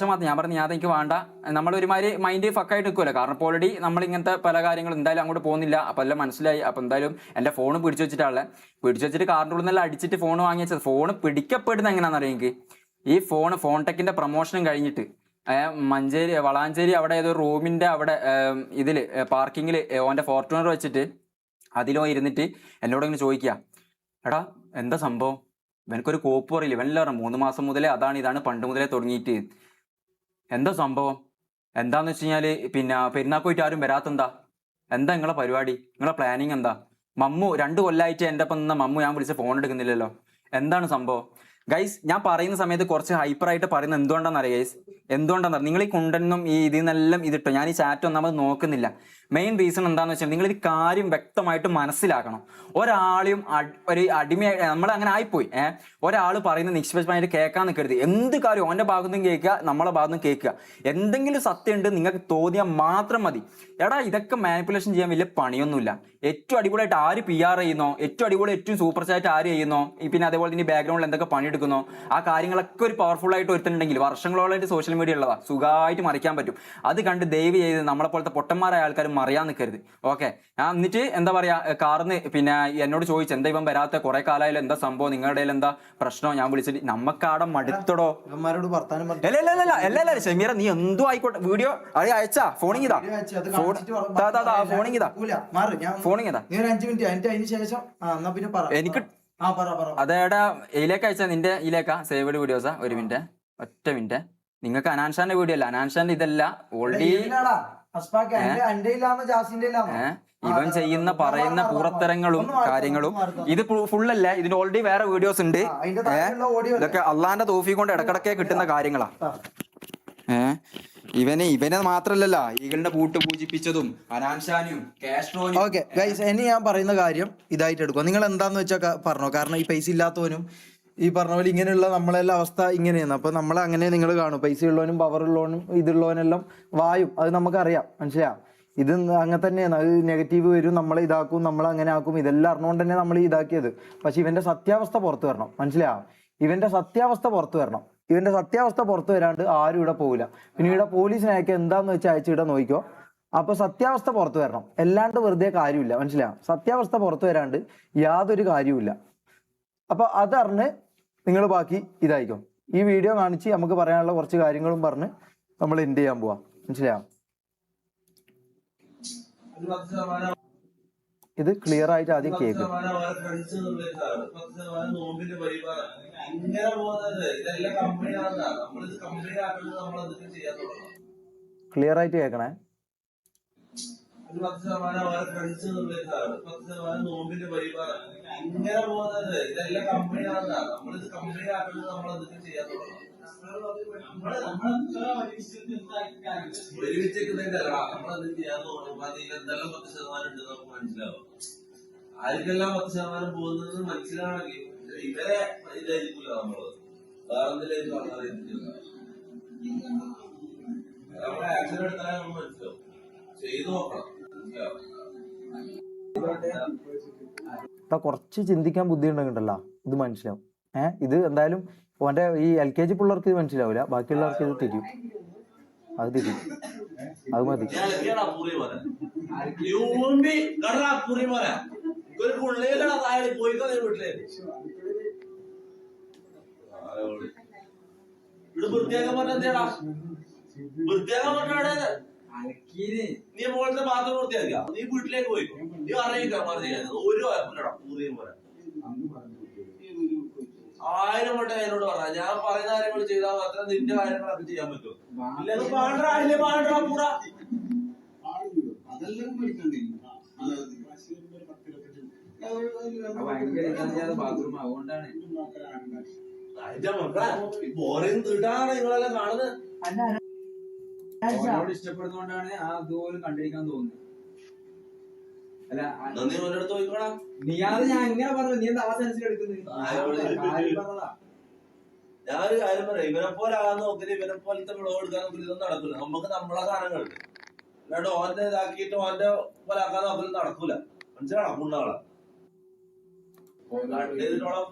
മാത്രം ഞാൻ പറഞ്ഞു, ഞാൻ എനിക്ക് വേണ്ട, നമ്മളൊരുമാതിരി മൈൻഡ് ഫക്കായിട്ട് നിൽക്കുമല്ലോ. കാരണം ഇപ്പോൾ ഓൾറെഡി നമ്മളിങ്ങനത്തെ പല കാര്യങ്ങളും എന്തായാലും അങ്ങോട്ട് പോകുന്നില്ല. അപ്പോൾ എല്ലാം മനസ്സിലായി. അപ്പോൾ എന്തായാലും എൻ്റെ ഫോൺ പിടിച്ചു വെച്ചിട്ട് കാറിൻ്റെ ഉള്ളിൽ നിന്നെല്ലാം അടിച്ചിട്ട് ഫോൺ വാങ്ങി വെച്ചത്. ഫോൺ പിടിക്കപ്പെടുന്നത് എങ്ങനെയാണെന്ന് അറിയാം എനിക്ക്. ഈ ഫോൺടെക്കിൻ്റെ പ്രൊമോഷനും കഴിഞ്ഞിട്ട് വളാഞ്ചേരി അവിടെ ഏതോ റൂമിൻ്റെ അവിടെ ഇതിൽ പാർക്കിങ്ങിൽ ഓൻ്റെ ഫോർച്യൂണർ വെച്ചിട്ട് അതിലോ ഇരുന്നിട്ട് എന്നോട് ഇങ്ങനെ ചോദിക്കുക, എടാ എന്താ സംഭവം, ഇവനക്കൊരു കോപ്പ് പറയില്ല. ഇവനല്ല പറഞ്ഞു 3 മാസം മുതലേ അതാണ് ഇതാണ് പണ്ട് മുതലേ തുടങ്ങിയിട്ട്. എന്താ സംഭവം? എന്താന്ന് വെച്ച് കഴിഞ്ഞാല് പിന്നെ പെരുന്നാൾക്ക് പോയിട്ട് ആരും വരാത്തെന്താ? എന്താ നിങ്ങളെ പരിപാടി? നിങ്ങളെ പ്ലാനിങ് എന്താ? മമ്മു 2 കൊല്ലമായിട്ട് എൻ്റെ ഒപ്പം നിന്ന മമ്മു ഞാൻ വിളിച്ച ഫോൺ എടുക്കുന്നില്ലല്ലോ. എന്താണ് സംഭവം? ഗൈസ് ഞാൻ പറയുന്ന സമയത്ത് കുറച്ച് ഹൈപ്പറായിട്ട് പറയുന്നത് എന്തുകൊണ്ടാണെന്നറിയാം ഗൈസ്. എന്തുകൊണ്ടാണെന്നറിയാം, നിങ്ങൾ ഈ കുണ്ടെന്നും ഈ ഇതിൽ നിന്നെല്ലാം ഇതിട്ടോ ഞാൻ ഈ ചാറ്റ് ഒന്നാമത് നോക്കുന്നില്ല. മെയിൻ റീസൺ എന്താണെന്ന് വെച്ചാൽ നിങ്ങൾ ഈ കാര്യം വ്യക്തമായിട്ട് മനസ്സിലാക്കണം. ഒരാളെയും ഒരു അടിമ നമ്മൾ അങ്ങനെ ആയിപ്പോയി. ഒരാൾ പറയുന്നത് നിഷ്പക്ഷമായിട്ട് കേൾക്കാൻ നിൽക്കരുത്. എന്ത് കാര്യം അവൻ്റെ ഭാഗത്തും കേൾക്കുക, നമ്മളെ ഭാഗത്തും കേൾക്കുക. എന്തെങ്കിലും സത്യം ഉണ്ട് നിങ്ങൾക്ക് തോന്നിയാൽ മാത്രം മതി. എടാ ഇതൊക്കെ മാനിപ്പുലേഷൻ ചെയ്യാൻ വലിയ പണിയൊന്നുമില്ല. ഏറ്റവും അടിപൊളിയായിട്ട് ആര് PR ചെയ്യുന്നോ, ഏറ്റവും അടിപൊളി ഏറ്റവും സൂപ്പർ ചാറ്റ് ആര് ചെയ്യുന്നോ, പിന്നെ അതേപോലെ തന്നെ ബാക്ക്ഗ്രൗണ്ടിൽ എന്തൊക്കെ പണിയെടുക്കുന്നോ, ആ കാര്യങ്ങളൊക്കെ ഒരു പവർഫുൾ ആയിട്ട് ഒരുത്തനുണ്ടെങ്കിൽ വർഷങ്ങളോളായിട്ട് സോഷ്യൽ മീഡിയ ഉള്ളതാ, സുഖമായിട്ട് മറിക്കാൻ പറ്റും. അത് കണ്ട് ദയവ് ചെയ്ത് നമ്മളെ പോലത്തെ പൊട്ടന്മാരായ ആൾക്കാർ മറിയാൻ നിൽക്കരുത്. ഓക്കെ, ഞാൻ എന്നിട്ട് എന്താ പറയാ, കാർന്ന് പിന്നെ എന്നോട് ചോദിച്ചു എന്താ ഇവൻ വരാത്ത, കുറെ കാലമായാലും എന്താ സംഭവം, നിങ്ങളുടെ ഇടയിൽ എന്താ പ്രശ്നം? ഞാൻ വിളിച്ചിട്ട് നമുക്കാടെ മടുത്തടോ. അല്ല ഷമീറ നീ എന്തോ ആയിക്കോട്ടെ, വീഡിയോ അത് അയച്ചാ ഫോണിങ് ഇതാ, ഫോണിങ് ഇതാ, ഫോണിങ് ഇതാ. എനിക്ക് അതേടാ ഇതിലേക്ക് അയച്ചാ, നിന്റെ ഇതിലേക്കാ സേവ്ഡ് വീഡിയോസാ. ഒരു മിനിറ്റ്, ഒറ്റ മിനിറ്റ്. നിങ്ങൾക്ക് അനാൻഷാന്റെ വീഡിയോ അല്ല, അനാൻഷാന്റെ ഇതല്ല ഓൾറെഡി. ഇവൻ ചെയ്യുന്ന പറയുന്ന പുറത്തരങ്ങളും കാര്യങ്ങളും ഇത് ഫുള്ളല്ല, ഇതിന് ഓൾറെഡി വേറെ വീഡിയോസ് ഉണ്ട്. ഇതൊക്കെ അള്ളാന്റെ തോഫി കൊണ്ട് ഇടക്കിടക്കെ കിട്ടുന്ന കാര്യങ്ങളാ. ഇവനെ മാത്രല്ലല്ല ഈകളുടെ പൂട്ട് പൂജിപ്പിച്ചതും അനാൻഷാനും കാസ്ട്രോനും. ഓക്കെ ഗൈസ്, ഇനി ഞാൻ പറയുന്ന കാര്യം ഇതായിട്ട് എടുക്കുക. നിങ്ങൾ എന്താന്ന് വെച്ചാൽ പറഞ്ഞോ. കാരണം ഈ പൈസ ഇല്ലാത്തവനും ഈ പറഞ്ഞ പോലെ ഇങ്ങനെയുള്ള നമ്മളെല്ലാം അവസ്ഥ ഇങ്ങനെയാണ്. അപ്പൊ നമ്മളെ അങ്ങനെ നിങ്ങൾ കാണും, പൈസ ഉള്ളവനും പവർ ഉള്ളവനും ഇതുള്ളവനെല്ലാം വായും, അത് നമുക്കറിയാം, മനസ്സിലാ. ഇത് അങ്ങനെ തന്നെയാണ്. അത് നെഗറ്റീവ് വരും, നമ്മളെ ഇതാക്കും, നമ്മളെ അങ്ങനെ ആക്കും. ഇതെല്ലാം അറിഞ്ഞുകൊണ്ട് തന്നെ നമ്മൾ ഇതാക്കിയത്. പക്ഷെ ഇവന്റെ സത്യാവസ്ഥ പുറത്തു വരണം, മനസ്സിലാ. ഇവന്റെ സത്യാവസ്ഥ പുറത്തു വരണം. ഇവന്റെ സത്യാവസ്ഥ പുറത്തു വരാണ്ട് ആരും ഇവിടെ പോകില്ല. പിന്നെ ഇവിടെ പോലീസിനെ അയക്കുക എന്താന്ന് വെച്ചാൽ അയച്ച് ഇവിടെ നോക്കിക്കോ. അപ്പൊ സത്യാവസ്ഥ പുറത്തു വരണം, അല്ലാണ്ട് വെറുതെ കാര്യമില്ല, മനസ്സിലാ. സത്യാവസ്ഥ പുറത്തു വരാണ്ട് യാതൊരു കാര്യവുമില്ല. അപ്പൊ അതറിഞ്ഞ് നിങ്ങൾ ബാക്കി ഇതായിക്കോ. ഈ വീഡിയോ കാണിച്ച് നമുക്ക് പറയാനുള്ള കുറച്ച് കാര്യങ്ങളും പറഞ്ഞ് നമ്മൾ എൻഡ് ചെയ്യാൻ പോവാ, മനസ്സിലാ. ഇത് ക്ലിയർ ആയിട്ട് ആദ്യം കേക്ക്. ക്ലിയർ ആയിട്ട് കേൾക്കണേ. ഒരു 10% അവരെ ഫ്രണ്ട്സ് നിർദ്ദേശിച്ചാണ്, 10% നോമ്പിന്റെ പരിപാടി ഇങ്ങനെ പോകുന്നത്. ഇതെല്ലാം കമ്പനിയാണ്, നമ്മളിത് കമ്പനി ആക്കുന്നത് നമ്മൾ എന്തൊക്കെ ചെയ്യാൻ തുടങ്ങണം. ഒരുമിച്ചേക്കുന്നതിന്റെ നമ്മളത് ചെയ്യാൻ തുടങ്ങുമ്പോ അതിൽ എന്തെല്ലാം 10% ഉണ്ട് നമുക്ക് മനസ്സിലാവും. ആർക്കെല്ലാം 10% പോകുന്നത് മനസ്സിലാണെങ്കിൽ ഇവരെ ഇതായിരിക്കില്ല നമ്മള് വേറെ എന്തിലേക്ക് അറിയത്തില്ല. നമ്മളെ ആക്ഷൻ എടുത്താൽ നമ്മൾ മനസ്സിലാവും, ചെയ്തു നോക്കണം. കുറച്ച് ചിന്തിക്കാൻ ബുദ്ധി ഉണ്ടെങ്കിണ്ടല്ലോ ഇത് മനസ്സിലാവും. ഇത് എന്തായാലും ഓന്റെ ഈ LKG പിള്ളേർക്ക് ഇത് മനസ്സിലാവില്ല, ബാക്കിയുള്ളവർക്ക് ഇത് തിരിയും. അത് തിരിയും, അത് മതി. നീ മോളത്തെ ബാത്റൂം വൃത്തിയാക്കുക, നീ വീട്ടിലേക്ക് പോയിക്കോ, നീ അറിയിക്കാം ഒരു പൂറിയും പോലെ 1000 വട്ടം എന്നോട് പറഞ്ഞ ഞാൻ പറയുന്ന കാര്യങ്ങൾ ചെയ്താൽ മാത്രം നിന്റെ കാര്യങ്ങൾ അത് ചെയ്യാൻ പറ്റും. ബോറിങ് തീട്ടാണ് നിങ്ങളെല്ലാം കാണുന്നത്. ഇഷ്ടപ്പെടുന്നോണ്ടാണ് ആ അതുപോലും കണ്ടിരിക്കാൻ തോന്നുന്നത്. അല്ല നീ അവന്റെ അടുത്ത് പോയിക്കോടാ. നീ അത് ഞാൻ എങ്ങനെ പറഞ്ഞു, നീ എന്താ അവസാനം എടുക്കുന്നത്? ഞാനൊരു കാര്യം പറയാം, ഇവരെ പോലെ ആകാൻ നോക്കില്ല, ഇവരെ പോലത്തെ വിളവ് എടുക്കാൻ നോക്കില്ല, ഇതൊന്നും നടക്കില്ല. നമുക്ക് നമ്മളെ സാധനങ്ങളുണ്ട്, അല്ലാണ്ട് ഓന്റെ ഇതാക്കിയിട്ട് ഓന്റെ പോലെ ആക്കാൻ നോക്കലും നടക്കൂല. മനസ്സിലാണോ? പുണ്ണാളെ കണ്ടതിനോളം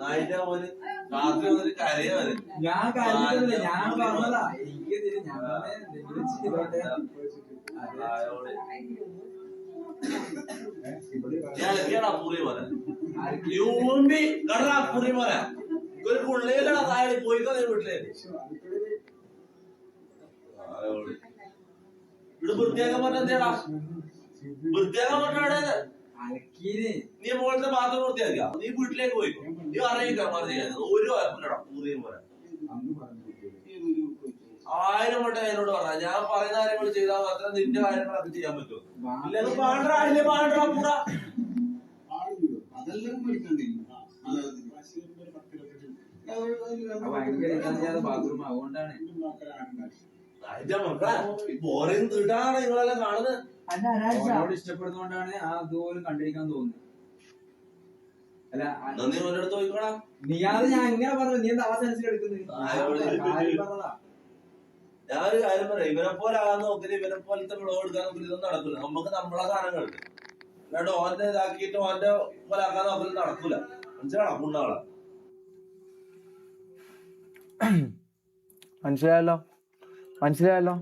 നായിന്റെ പോലെ രാത്രി വന്നിട്ട് കരയാ വരെ ഞാൻ കരഞ്ഞിട്ടില്ല, ഞാൻ പറഞ്ഞതാ എനിക്ക് ഞാൻ എന്തെങ്കിലും ചെയ്തോട്ടെ. അപ്പൂറി പോലെ അപ്പൂറി പോലെ ഒരു പുള്ളിയിലാണ് താഴെ പോയിക്കോ വീട്ടിലേക്ക് ഇവിടെ വൃത്തിയാക്കാൻ പറഞ്ഞ എന്തേടാ വൃത്തിയാക്കാൻ പറഞ്ഞ നീ മോളത്തെ മാത്രം വൃത്തിയാക്കുക നീ വീട്ടിലേക്ക് പോയിക്കോ നീ അറിയിക്കാൻ പറഞ്ഞു ഒരു കുഴപ്പമില്ലടാ പൂറിയും പോലെ 1000 വട്ടം എന്നോട് പറഞ്ഞ ഞാൻ പറയുന്ന കാര്യങ്ങൾ ചെയ്താൽ മാത്രം നിന്റെ കാര്യങ്ങളൊക്കെ ചെയ്യാൻ പറ്റുമോ ഇല്ലെങ്കിൽ പാണ്ടാ പൂറ ബാത്റൂം അതുകൊണ്ടാണ് ബോറിൽ തീട്ടാണ് നിങ്ങളെല്ലാം കാണുന്നത് ഇഷ്ടപ്പെടുന്നോണ്ടാണ് ആ അതുപോലും കണ്ടിരിക്കാൻ തോന്നുന്നത്. അല്ല നീ ഓരോ അടുത്ത് പോയിക്കോടാ നീ അത് ഞാൻ എങ്ങനെ പറഞ്ഞു, നീ എന്താ സെൻസിൽ എടുക്കുന്നത്? ഞാനൊരു കാര്യം പറയാം, ഇവരെ പോലെ ആകാൻ നോക്കില്ല, ഇവരെ പോലത്തെ വിളവ് എടുക്കാൻ നോക്കില്ല, ഇതൊന്നും നടക്കൂല. നമുക്ക് നമ്മളെ സാധനങ്ങളുണ്ട്, അല്ലാണ്ട് ഓന്റെ ഇതാക്കിയിട്ട് ഓന്റെ പോലെ ആക്കാൻ നോക്കില്ല, നടക്കൂല. മനസ്സിലാണോ? പുണ്ണാളെ മനസ്സിലായല്ലോ.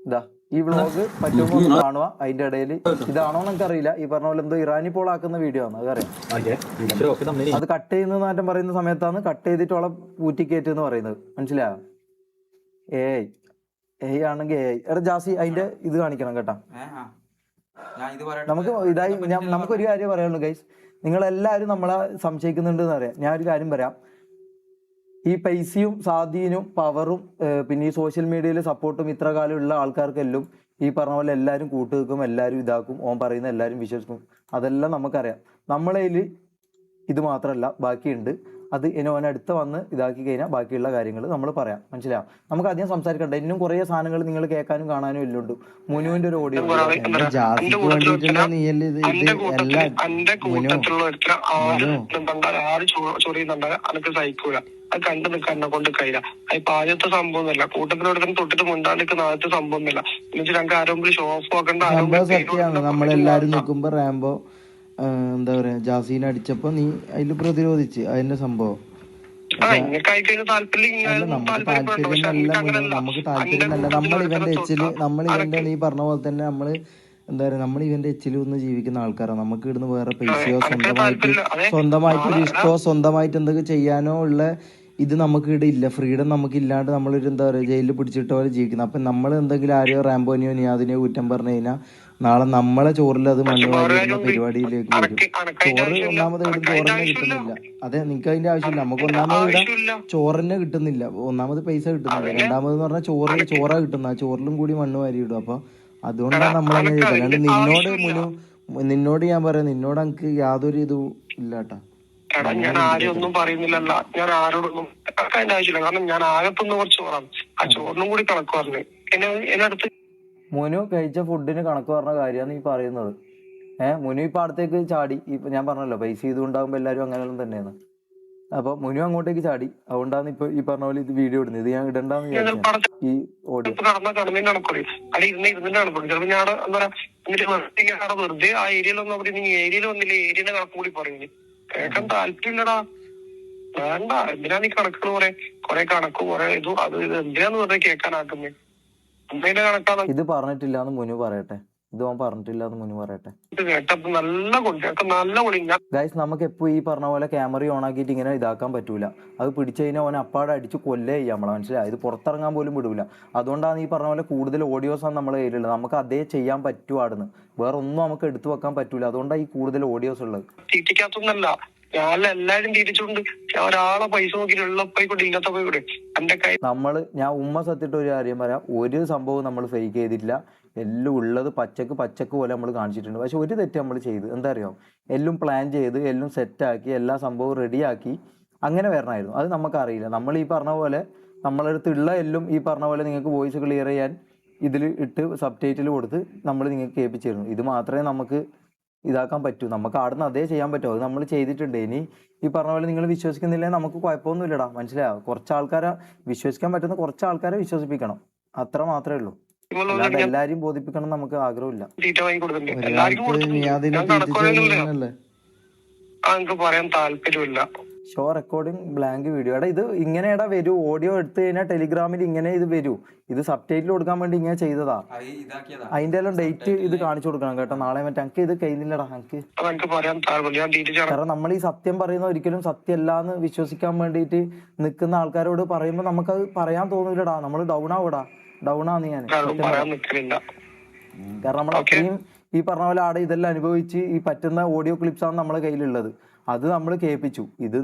ഇതാ ഈ വ്ളോഗ് പറ്റുമ്പോ ഒന്ന് കാണുക. അതിന്റെ ഇടയിൽ ഇതാണോ എന്നൊക്കെ അറിയില്ല, ഈ പറഞ്ഞ പോലെ എന്തോ ഇറാനി പോൾ ആക്കുന്ന വീഡിയോ ആണ്, അതറിയാം. അത് കട്ട് ചെയ്യുന്ന മാറ്റം പറയുന്ന സമയത്താണ് കട്ട് ചെയ്തിട്ട് ഓളെ പൂറ്റിക്കേറ്റ് എന്ന് പറയുന്നത്. മനസ്സിലായോ? ഏയ് ആണെങ്കിൽ എടാ ജാസി അതിന്റെ ഇത് കാണിക്കണം കേട്ടാ. നമുക്ക് ഇതായി നമുക്കൊരു കാര്യം പറയാനുള്ളൂ ഗൈസ്, നിങ്ങളെല്ലാവരും നമ്മളെ സംശയിക്കുന്നുണ്ട് എന്ന് അറിയാം. ഞാൻ ഒരു കാര്യം പറയാം, ഈ പൈസയും സ്വാധീനവും പവറും പിന്നെ ഈ സോഷ്യൽ മീഡിയയിൽ സപ്പോർട്ടും ഇത്ര കാലം ഉള്ള ആൾക്കാർക്കെല്ലാം ഈ പറഞ്ഞ പോലെ എല്ലാവരും കൂട്ടുവെക്കും, എല്ലാവരും ഇതാക്കും, ഓൻ പറയുന്ന എല്ലാവരും വിശ്വസിക്കും. അതെല്ലാം നമുക്കറിയാം. നമ്മളതിൽ ഇത് മാത്രമല്ല ബാക്കിയുണ്ട്. അത് ഇനി ഓൻ അടുത്ത് വന്ന് ഇതാക്കി കഴിഞ്ഞാൽ ബാക്കിയുള്ള കാര്യങ്ങൾ നമ്മൾ പറയാം. മനസ്സിലാവും? നമുക്ക് അധികം സംസാരിക്കണ്ട. ഇന്നും കുറേ സാധനങ്ങൾ നിങ്ങൾ കേൾക്കാനും കാണാനും എല്ലാം ഉണ്ട്. മുനുവിന്റെ ഒരു ഓഡിയോ അത് കണ്ടു നിൽക്കാൻ എന്നെ കൊണ്ട് കഴിയില്ല. അത് ആദ്യത്തെ സംഭവമൊന്നുമല്ല, കൂട്ടത്തിനോടൊപ്പം തൊട്ടിട്ട് മുണ്ടാണ്ടിരിക്കുന്ന ആദ്യത്തെ സംഭവമൊന്നുമില്ല. എന്നുവെച്ചാൽ ഞങ്ങൾക്ക് ആരോഗ്യം ഷോ ഓഫ് ആക്കേണ്ട സത്യമാണ്. നമ്മളെല്ലാരും നിൽക്കുമ്പോ റാംബോ എന്താ പറയാ ജാസീനെ അടിച്ചപ്പോ നീ അതിൽ പ്രതിരോധിച്ച് അതിന്റെ സംഭവം. നിങ്ങൾക്ക് നമുക്ക് താല്പര്യമല്ല, നമ്മൾ ഇവന്റെ നീ പറഞ്ഞ പോലെ തന്നെ നമ്മള് എന്താ പറയാ, നമ്മൾ ഇവന്റെ എച്ചിൽ ഒന്ന് ജീവിക്കുന്ന ആൾക്കാരാണ്. നമുക്ക് ഇവിടുന്ന് വേറെ പൈസയോ സ്വന്തമായിട്ട് ഒരു ഇഷ്ടമോ സ്വന്തമായിട്ട് എന്തൊക്കെ ചെയ്യാനോ ഉള്ള ഇത് നമുക്ക് ഇവിടെ ഇല്ല. ഫ്രീഡം നമുക്ക് ഇല്ലാണ്ട് നമ്മളൊരു എന്താ പറയുക ജയിലിൽ പിടിച്ചിട്ട പോലെ ജീവിക്കുന്നത്. അപ്പം നമ്മൾ എന്തെങ്കിലും ആരെയോ റാംബോനെയോ നിയാദിനെയോ കുറ്റം പറഞ്ഞു കഴിഞ്ഞാൽ നാളെ നമ്മളെ ചോറിൽ അത് മണ്ണ് വാരിടുന്ന പരിപാടിയിലേക്ക് വരും. ചോറ് ഒന്നാമത് ഇവിടെ ചോറിനെ കിട്ടുന്നില്ല. അതെ, നിങ്ങൾക്ക് അതിന്റെ ആവശ്യമില്ല. നമുക്ക് ഒന്നാമത് ഇവിടെ ചോറിനെ കിട്ടുന്നില്ല, ഒന്നാമത് പൈസ കിട്ടുന്നില്ല. രണ്ടാമത് എന്ന് പറഞ്ഞാൽ ചോറാ കിട്ടുന്ന, ആ ചോറിലും കൂടി മണ്ണ് വാരിയിടും. അപ്പൊ അതുകൊണ്ടാണ് നമ്മളങ്ങനെ ചെയ്തത്. അല്ലാണ്ട് നിന്നോട് ഞാൻ പറയാം, നിന്നോട് എനിക്ക് യാതൊരു ഇതും ഇല്ലാട്ടാ. ഞാൻ ആരും ഒന്നും പറയുന്നില്ലല്ല, ഞാൻ ആരോടൊന്നും അതിന്റെ ആവശ്യമില്ല. കാരണം ഞാൻ ആകത്തുനിന്ന് കുറച്ച് ചോറാണ്, ആ ചോറിനും കൂടി കണക്ക് പറഞ്ഞു എന്നെ അടുത്ത്. മുനു കഴിച്ച ഫുഡിന് കണക്ക് പറഞ്ഞ കാര്യമാണ് ഈ പറയുന്നത്. മുനു ഇപ്പൊ അടുത്തേക്ക് ചാടി. ഇപ്പൊ ഞാൻ പറഞ്ഞല്ലോ പൈസ ഇതുണ്ടാകുമ്പോ എല്ലാവരും അങ്ങനെയൊന്നും തന്നെയാണ്. അപ്പൊ മുനു അങ്ങോട്ടേക്ക് ചാടി. അതുകൊണ്ടാണ് ഇപ്പൊ ഈ പറഞ്ഞ പോലെ ഇത് വീഡിയോ ഇടുന്നത്. ഇത് ഞാൻ ഇടണ്ടെന്ന് വിചാരിച്ചു. ഈ ഓഡിയോ കടന്നതിന്റെ കണക്കൊടി അല്ല ഇരുന്നിന്റെ കണക്കൊടി ചിലപ്പോ ഞാൻ എന്താ പറയാ വെറുതെ ആ ഏരിയയിലൊന്നും അവിടെ ഏരിയയിൽ വന്നില്ല, ഏരിയയുടെ കണക്ക് കൂടി പറയുന്നു. കേൾക്കാൻ താല്പര്യമില്ലടാ, വേണ്ട. എന്തിനാ നീ കണക്കുകൾ കൊറേ കണക്ക് കൊറേ ഇതും അത് ഇത് എന്തിനാന്ന് വെറുതെ കേൾക്കാനാക്കുന്നത്? എന്തിന്റെ കണക്കാണ് ഇത് പറഞ്ഞിട്ടില്ലാന്ന് മുനു പറയട്ടെ. ഇത് ഓൻ പറഞ്ഞിട്ടില്ലാന്ന് മുനു പറയട്ടെ. കേട്ടപ്പോ നല്ല പൊളി. ഗൈസ്, നമുക്ക് എപ്പോ ഈ പറഞ്ഞ പോലെ ക്യാമറ ഓൺ ആക്കിയിട്ട് ഇങ്ങനെ ഇതാക്കാൻ പറ്റൂല. അത് പിടിച്ചു കഴിഞ്ഞാൽ ഓനെ അപ്പാടെ അടിച്ച് കൊല്ലേ ചെയ്യാം നമ്മളെ. മനസ്സിലായി? ഇത് പുറത്തിറങ്ങാൻ പോലും വിടൂല. അതുകൊണ്ടാണ് ഈ പറഞ്ഞ പോലെ കൂടുതൽ ഓഡിയോസാണ് നമ്മളെ കയ്യിലുള്ളത്. നമുക്ക് അതേ ചെയ്യാൻ പറ്റുവാടുന്ന്, വേറെ ഒന്നും നമുക്ക് എടുത്തു വെക്കാൻ പറ്റൂല. അതുകൊണ്ടാണ് ഈ കൂടുതൽ ഓഡിയോസ് ഉള്ളത്. തീറ്റിക്കാത്തൊന്നല്ല, ഞാൻ എല്ലാരും തിരിച്ചുകൊണ്ട് ഒരാളെ പൈസ നോക്കിയിട്ടുള്ള പോയിക്കൂടെ ഇല്ലാത്ത പോയിക്കൂടെ എന്റെ കൈ. ഞാൻ ഉമ്മ സത്തിട്ട് ഒരു കാര്യം പറയാം, ഒരു സംഭവം നമ്മൾ ഫേക്ക് ചെയ്തിട്ടില്ല. എല്ലാം ഉള്ളത് പച്ചക്ക് പോലെ നമ്മൾ കാണിച്ചിട്ടുണ്ട്. പക്ഷെ ഒരു തെറ്റ് നമ്മൾ ചെയ്ത് എന്താ അറിയാമോ, എല്ലാം പ്ലാൻ ചെയ്ത് എല്ലാം സെറ്റാക്കി എല്ലാ സംഭവവും റെഡിയാക്കി അങ്ങനെ വരണമായിരുന്നു. അത് നമുക്കറിയില്ല. നമ്മൾ ഈ പറഞ്ഞ പോലെ നമ്മളടുത്തുള്ള എല്ലാം ഈ പറഞ്ഞ പോലെ നിങ്ങൾക്ക് വോയിസ് ക്ലിയർ ചെയ്യാൻ ഇതിൽ ഇട്ട് സബ് ടൈറ്റിൽ കൊടുത്ത് നമ്മൾ നിങ്ങൾക്ക് കേൾപ്പിച്ചിരുന്നു. ഇത് മാത്രമേ നമുക്ക് ഇതാക്കാൻ പറ്റൂ. നമുക്ക് ആടുന്ന് അതേ ചെയ്യാൻ പറ്റുമോ, അത് നമ്മൾ ചെയ്തിട്ടുണ്ട്. ഇനി ഈ പറഞ്ഞ പോലെ നിങ്ങൾ വിശ്വസിക്കുന്നില്ലെങ്കിൽ നമുക്ക് കുഴപ്പമൊന്നുമില്ലടാ. മനസ്സിലായോ? കുറച്ച് ആൾക്കാരെ വിശ്വസിക്കാൻ പറ്റുന്ന കുറച്ച് ആൾക്കാരെ വിശ്വസിപ്പിക്കണം, അത്ര മാത്രമേ ഉള്ളൂ. അല്ലാണ്ട് എല്ലാരെയും ബോധിപ്പിക്കണം നമുക്ക് ആഗ്രഹമില്ല. എനിക്ക് പറയാൻ താല്പര്യമില്ല. Show recording blank video. എടാ ഇത് ഇങ്ങനെയാടാ വരൂ. ഓഡിയോ എടുത്തു കഴിഞ്ഞാൽ ടെലിഗ്രാമിൽ ഇങ്ങനെ ഇത് വരൂ. ഇത് സബ് ടൈറ്റിൽ കൊടുക്കാൻ വേണ്ടി ഇങ്ങനെ ചെയ്തതാ. അതിന്റെ എല്ലാം ഡേറ്റ് ഇത് കാണിച്ചു കൊടുക്കണം കേട്ടോ. നാളെ മറ്റേ എനിക്ക് ഇത് കഴിയുന്നില്ലടാ എനിക്ക്. എനിക്ക് പറയാൻ താല്പര്യം. കാരണം നമ്മൾ ഈ സത്യം പറയുന്ന ഒരിക്കലും സത്യമല്ലാന്ന് വിശ്വസിക്കാൻ വേണ്ടിയിട്ട് നിൽക്കുന്ന ആൾക്കാരോട് പറയുമ്പോൾ നമുക്കത് പറയാൻ തോന്നൂലടാ. നമ്മൾ ഡൗൺ ആവുന്നു ഞാൻ. പറയാൻ നിൽക്കുന്നില്ല. കാരണം നമ്മൾ അത്രയും ഈ പറഞ്ഞ പോലെ ആടെ ഇതെല്ലാം അനുഭവിച്ച് ഈ പറ്റുന്ന ഓഡിയോ ക്ലിപ്സ് ആണ് നമ്മളെ കയ്യിലുള്ളത്. അത് നമ്മൾ കേൾപ്പിച്ചു. ഇത്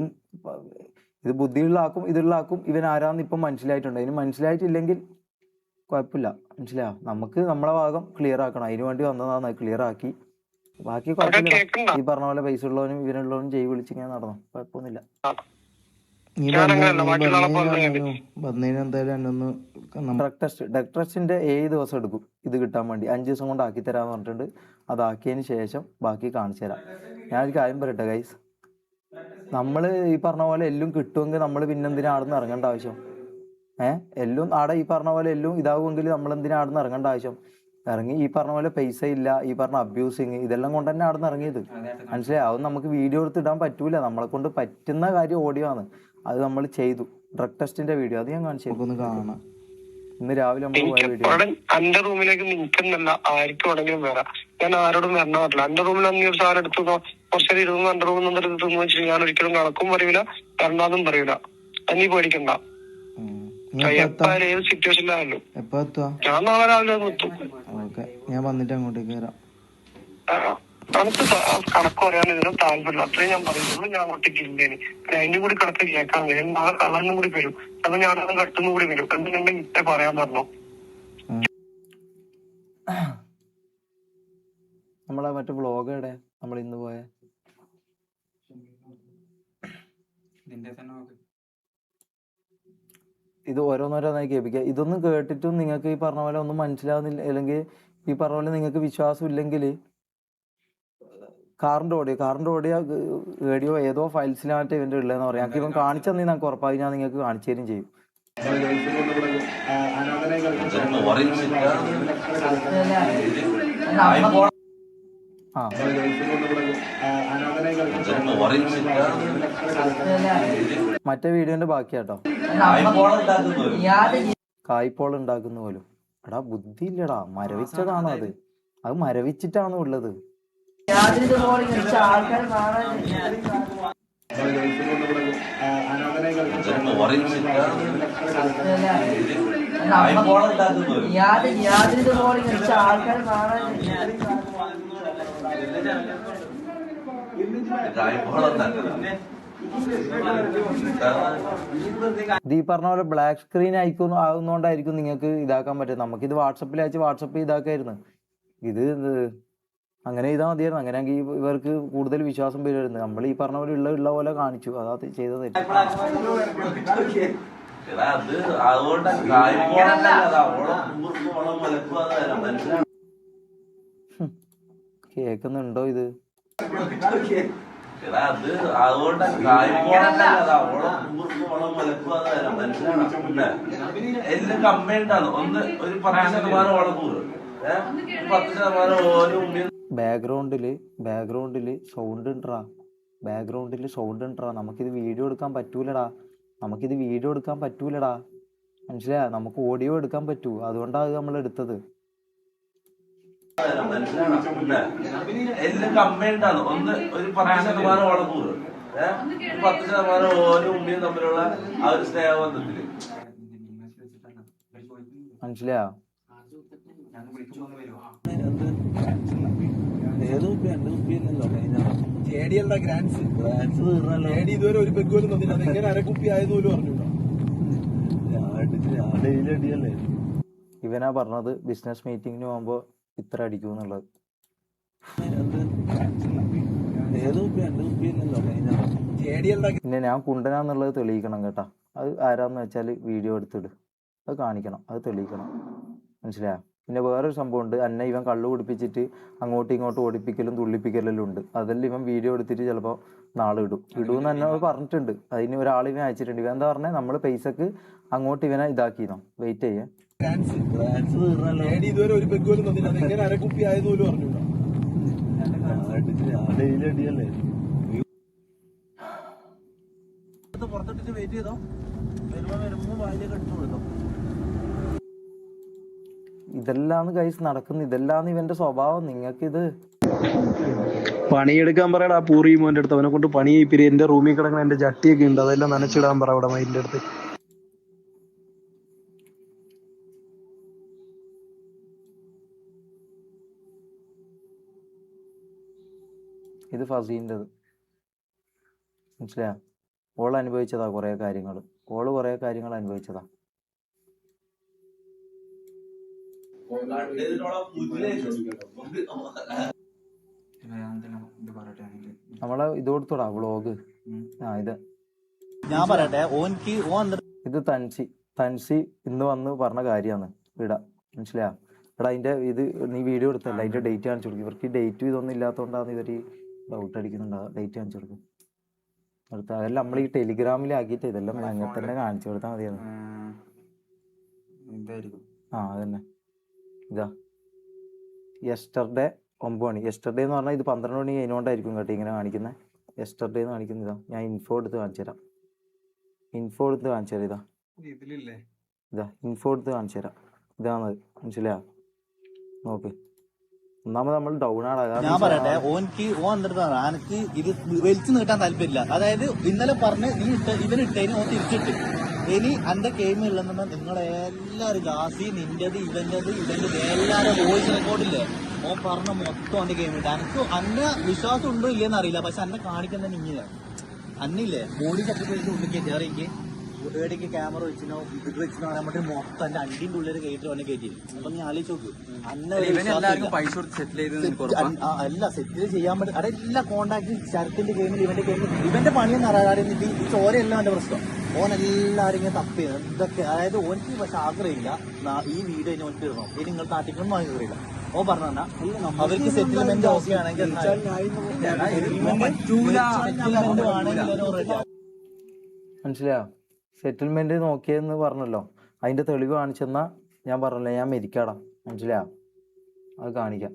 ബുദ്ധിയുള്ളാക്കും ഇതുള്ളാക്കും ഇവൻ ആരാന്ന് ഇപ്പം മനസ്സിലായിട്ടുണ്ട്. അതിന് മനസ്സിലായിട്ടില്ലെങ്കിൽ കുഴപ്പമില്ല. മനസ്സിലായോ? നമുക്ക് നമ്മളെ ഭാഗം ക്ലിയർ ആക്കണം. അതിന് വേണ്ടി വന്നതാണ്. ക്ലിയർ ആക്കി. ബാക്കി കുഴപ്പമില്ല. ഈ പറഞ്ഞ പോലെ പൈസ ഉള്ളവനും ഇവനുള്ളവനും ജൈ വിളിച്ചിങ്ങനെ നടന്നു. കുഴപ്പമൊന്നുമില്ല. ഡ്രഗ് ടെസ്റ്റിന്റെ 7 ദിവസം എടുക്കും ഇത് കിട്ടാൻ വേണ്ടി. 5 ദിവസം കൊണ്ട് ആക്കി തരാന്ന് പറഞ്ഞിട്ടുണ്ട്. അതാക്കിയതിന് ശേഷം ബാക്കി കാണിച്ചു തരാം. ഞാനൊരു കാര്യം പറയട്ടെ ഗൈസ്, നമ്മൾ ഈ പറഞ്ഞ പോലെ എല്ലാം കിട്ടുമെങ്കിൽ നമ്മൾ പിന്നെന്തിനാ ആടുന്ന് ഇറങ്ങേണ്ട ആവശ്യം? എല്ലാം ആടെ ഈ പറഞ്ഞ പോലെ എല്ലാം ഇതാവുമെങ്കിൽ നമ്മൾ എന്തിനാ ആടുന്ന് ഇറങ്ങേണ്ട ആവശ്യം? ഇറങ്ങി ഈ പറഞ്ഞ പോലെ പൈസ ഇല്ല, ഈ പറഞ്ഞ അബ്യൂസിങ് ഇതെല്ലാം കൊണ്ട് തന്നെ ആടുന്ന് ഇറങ്ങിയത്. മനസ്സിലായി? അത് നമുക്ക് വീഡിയോ എടുത്ത് ഇടാൻ പറ്റൂല. നമ്മളെ കൊണ്ട് പറ്റുന്ന കാര്യം ഓഡിയോ ആണ്. അത് നമ്മൾ ചെയ്തു. ഡ്രഗ് ടെസ്റ്റിന്റെ വീഡിയോ അത് ഞാൻ കാണിച്ചു കാണാം. ഇന്ന് രാവിലെ നമ്മൾ പോയ വീഡിയോ. എന്റെ റൂമിലേക്ക് നിൽക്കുന്നില്ല. ആർക്കും എവിടെങ്കിലും വരാം. ഞാൻ ആരോടും വരണ പറ്റില്ല. എന്റെ റൂമിൽ അന്ന് ഒരു സാധനം എടുത്തു കുറച്ചൊരു 20 എന്റെ റൂമിൽ നിന്ന് എടുത്തെന്ന് വെച്ചിട്ട് ഞാൻ ഒരിക്കലും കണക്കും പറയൂല, വരണ്ടാന്നും പറയൂല. നീ പേടിക്കണ്ട. എപ്പോഴും ഏത് സിറ്റുവേഷനിലായാലും ഞാൻ നാളെ രാവിലെ എത്തും. ഞാൻ വന്നിട്ട് അങ്ങോട്ടേക്ക് വരാം. കണക്ക് കണക്ക് പറയാൻ ഇതിനും താല്പര്യമില്ല. അത്രയും ഞാൻ പറയുള്ളൂ. ഞാൻ ഒറ്റയ്ക്ക് ഇല്ലേന്. അതിന്റെ കൂടി കണക്ക് കേൾക്കാൻ വരും. നാളെ കളറിനും കൂടി വരും. അപ്പൊ ഞാനത് കട്ടുന്നും കൂടി വരും. എന്തിനുണ്ടെങ്കിൽ ഇത്ര പറയാൻ പറഞ്ഞു. നമ്മളെ മറ്റേ വ്ളോഗ് എവിടെ നമ്മൾ ഇന്ന് പോയ? ഇത് ഓരോന്നോരോന്നായി കേൾപ്പിക്കുക. ഇതൊന്നും കേട്ടിട്ടും നിങ്ങൾക്ക് ഈ പറഞ്ഞ പോലെ ഒന്നും മനസ്സിലാവുന്നില്ല, അല്ലെങ്കിൽ ഈ പറഞ്ഞ പോലെ നിങ്ങൾക്ക് വിശ്വാസം ഇല്ലെങ്കിൽ കാറിന്റെ ഓഡിയോ ഏതോ ഫയൽസിലായിട്ട് ഇവന്റെ ഉള്ളതെന്ന് പറയാം. ഞങ്ങൾക്ക് ഇവൻ കാണിച്ചു തന്നെ നമുക്ക് ഉറപ്പായി ഞാൻ നിങ്ങൾക്ക് കാണിച്ചു തരും ചെയ്യും. മറ്റേ വീഡിയോന്റെ ബാക്കിയാട്ടോ. കായ്പോൾ ഉണ്ടാക്കുന്ന പോലും. എടാ ബുദ്ധി ഇല്ലടാ. മരവിച്ചതാണോ അത്? അത് മരവിച്ചിട്ടാണോ ഉള്ളത്? ഇത് ഈ പറഞ്ഞ പോലെ ബ്ലാക്ക് സ്ക്രീൻ ആവുന്നോണ്ടായിരിക്കും നിങ്ങൾക്ക് ഇതാക്കാൻ പറ്റും. നമുക്കിത് വാട്സപ്പിൽ അയച്ച് വാട്സപ്പ് ഇതാക്കായിരുന്നു. ഇത് അങ്ങനെ ചെയ്താൽ മതിയായിരുന്നു. അങ്ങനെയാണെങ്കിൽ ഇവർക്ക് കൂടുതൽ വിശ്വാസം വരുമായിരുന്നു. നമ്മൾ ഈ പറഞ്ഞ പോലെ ഉള്ള പോലെ കാണിച്ചു. അതാ ചെയ്തത്. കേക്കുന്നുണ്ടോ ഇത്? എല്ലാം കമ്പൈൻഡ് ആണ്. ഒന്ന് ഒരു 10% ഓളക്കൂറ്, 10% ഓരോ. ബാക്ക്ഗ്രൗണ്ടില് സൗണ്ട് ഉണ്ടാ. നമുക്കിത് വീഡിയോ എടുക്കാൻ പറ്റൂലടാ. മനസ്സിലായ? നമുക്ക് ഓഡിയോ എടുക്കാൻ പറ്റൂ. അതുകൊണ്ടാണ് നമ്മൾ എടുത്തത്. എല്ലാം കമ്പൈൻഡ് ആണ്. ഒന്ന് ഒരു 10% ഓളക്കൂറ്, 10% ഓരോ ഉണ്ണിയും തമ്മിലുള്ള ആ ഒരു സ്നേഹബന്ധത്തില്. മനസ്സിലായോ? ഇതുവരെ ഒരു പെഗ് പോലും തന്നില്ല. അതെങ്ങനെ അരക്കുപ്പി ആയെന്ന് പോലും അറിഞ്ഞൂടാ. ഇവനാ പറഞ്ഞത് ബിസിനസ് മീറ്റിങ്ങിന് പോകുമ്പോ ഇത്ര അടിക്കും എന്നുള്ളത്. പിന്നെ ഞാൻ കുണ്ടനാന്നുള്ളത് തെളിയിക്കണം കേട്ടാ. അത് ആരാന്ന് വെച്ചാൽ വീഡിയോ എടുത്തിട്. അത് കാണിക്കണം. അത് തെളിയിക്കണം. മനസ്സിലായോ? പിന്നെ വേറൊരു സംഭവം ഉണ്ട്. എന്നെ ഇവൻ കള്ളു കുടിപ്പിച്ചിട്ട് അങ്ങോട്ടും ഇങ്ങോട്ടും ഓടിപ്പിക്കലും തുള്ളിപ്പിക്കലെല്ലാം ഉണ്ട്. അതെല്ലാം ഇവൻ വീഡിയോ എടുത്തിട്ട് ചിലപ്പോൾ നാളെ ഇടുമെന്ന് തന്നെ പറഞ്ഞിട്ടുണ്ട്. അതിന് ഒരാൾ ഇവൻ അയച്ചിട്ടുണ്ട്. ഇവൻ എന്താ പറഞ്ഞത്? നമ്മൾ പൈസക്ക് അങ്ങോട്ട് ഇവനെ ഇതാക്കിന്നോ. വെയിറ്റ് ചെയ്യേ. ഇതുവരെ ഒരു പെഗ് പോലും തന്നില്ല. അതെങ്ങനെ അരക്കുപ്പി ആയെന്ന് പോലും അറിഞ്ഞൂടാ. പുറത്തിട്ട് വെയിറ്റ് ചെയ്തോ, വരുമ്പോ വായിലേക്ക് എടുത്തു കൊടുത്തോ. ഇതെല്ലാന്ന് കൈസ് നടക്കുന്നു, ഇതെല്ലാന്ന് ഇവന്റെ സ്വഭാവം. നിങ്ങൾക്കിത് പണിയെടുക്കാൻ പറയടാ പൂറി മോന്റെ അടുത്ത്. അവനെ കൊണ്ട് പണി ചെയ്യിപ്പിരി. എന്റെ റൂമിൽ കിടക്കുന്ന എന്റെ ജട്ടിയൊക്കെ ഉണ്ട്, അതെല്ലാം നനച്ചിടാൻ പറ അവിടെ മൈൻ്റെ അടുത്ത്. ഇത് ഫസീൻ്റെത് മനസ്സിലായോ? ഓൾ അനുഭവിച്ചതാ കുറേ കാര്യങ്ങൾ, ഓള് കുറേ കാര്യങ്ങൾ അനുഭവിച്ചതാ. നമ്മളെ ഇത് കൊടുത്തോടാ വ്ളോഗ്. ഇത് ഞാൻ പറയട്ടെ, ഓൻക്ക് ഇത് തൻസി ഇന്ന് വന്ന് പറഞ്ഞ കാര്യമാണ് ഇടാ, മനസ്സിലായോ? എടാ അതിന്റെ ഇത് നീ വീഡിയോ എടുത്തല്ല, അതിന്റെ ഡേറ്റ് കാണിച്ചു കൊടുക്കും. ഇവർക്ക് ഈ ഡേറ്റും ഇതൊന്നും ഇല്ലാത്തതുകൊണ്ടാണ് ഇവർ ഡൗട്ട് അടിക്കുന്നുണ്ടാവുക. ഡേറ്റ് കാണിച്ചു കൊടുക്കും അടുത്ത. അതെല്ലാം നമ്മൾ ഈ ടെലിഗ്രാമിലാക്കിയിട്ട് ഇതെല്ലാം അങ്ങനെ തന്നെ കാണിച്ചു കൊടുത്താൽ മതിയാണ്. അതന്നെ ഇതാ യെസ്റ്റർഡേ 9 മണി. യെസ്റ്റർഡേ എന്ന് പറഞ്ഞാൽ ഇത് 12 മണി അതിനോണ്ടായിരിക്കും കേട്ടോ ഇങ്ങനെ കാണിക്കുന്നത്. യെസ്റ്റർഡേ എന്ന് കാണിക്കുന്നത് ഇതാ. ഞാൻ ഇൻഫോ എടുത്ത് കാണിച്ചു തരാം. ഇതാ ഇൻഫോ എടുത്ത് കാണിച്ചു തരാം. ഇതാണ് മനസ്സിലായോ? നോക്ക്, ഒന്നാമത് നമ്മൾ ഡൗൺ ആണ്. ഞാൻ പറയട്ടെ, ഓൻക്ക് എനിക്ക് ഇത് വലിച്ചു നീട്ടാൻ താല്പര്യമില്ല. അതായത് ഇന്നലെ പറഞ്ഞ് നീ ഇവനിട്ടതിന് ഓൻ തിരിച്ചിട്ട് ഇനി എന്റെ ഗെയിം ഉള്ളതെന്ന് നിങ്ങളെ എല്ലാവരും ജാസി നിന്റേത് ഇവന്റേത് എല്ലാവരും വോയിസ് റെക്കോർഡില്ലേ ഓൻ പറഞ്ഞ മൊത്തം എന്റെ ഗെയിം ഇട്ട്. എനിക്ക് അന്നെ വിശ്വാസം ഉണ്ടോ ഇല്ലെന്ന് അറിയില്ല, പക്ഷെ എന്നെ കാണിക്കുന്നത് ഇങ്ങനെയാണ്. അന്നില്ലേ ബോഡി സെക്രട്ടറിന്റെ ഉള്ളിൽ കയറിയെങ്കിൽ ഏടേക്ക് ക്യാമറ വെച്ചിനോ ഇത് വെച്ചിനോ നമ്മുടെ മൊത്തം എന്റെ അണ്ടിന്റെ ഉള്ളിൽ കയറ്റി അവനെ കയറ്റി. അപ്പൊ നീ ആലോചിച്ച് നോക്ക്, അല്ല സെറ്റിൽ ചെയ്യാൻ പറ്റും. അവിടെ എല്ലാ കോണ്ടാക്ട് ശരത്തിന്റെ ഗെയിമിൽ ഇവന്റെ പണിയെന്ന് അറിയാതെ ഈ ചോരയല്ല അവന്റെ പ്രശ്നം. ഓൻ എല്ലാരും ഇങ്ങനെ തപ്പി ഇതൊക്കെ. അതായത് ഓനക്ക് പക്ഷെ ആഗ്രഹമില്ല ഈ വീഡിയോ ഇനി ഓനക്ക് ഇടണം, ഇനി നിങ്ങൾ നാട്ടിക്കൊന്നും ആഗ്രഹമില്ല. ഓ പറഞ്ഞ അവർക്ക് സെറ്റിൽമെന്റ് ഓക്കെ ആണെങ്കിൽ മനസ്സിലായോ? സെറ്റിൽമെന്റ് നോക്കിയെന്ന് പറഞ്ഞല്ലോ, അതിന്റെ തെളിവ് കാണിച്ചെന്നാ ഞാൻ പറഞ്ഞല്ലോ ഞാൻ മരിക്കാടാ, മനസ്സിലായോ? അത് കാണിക്കാം.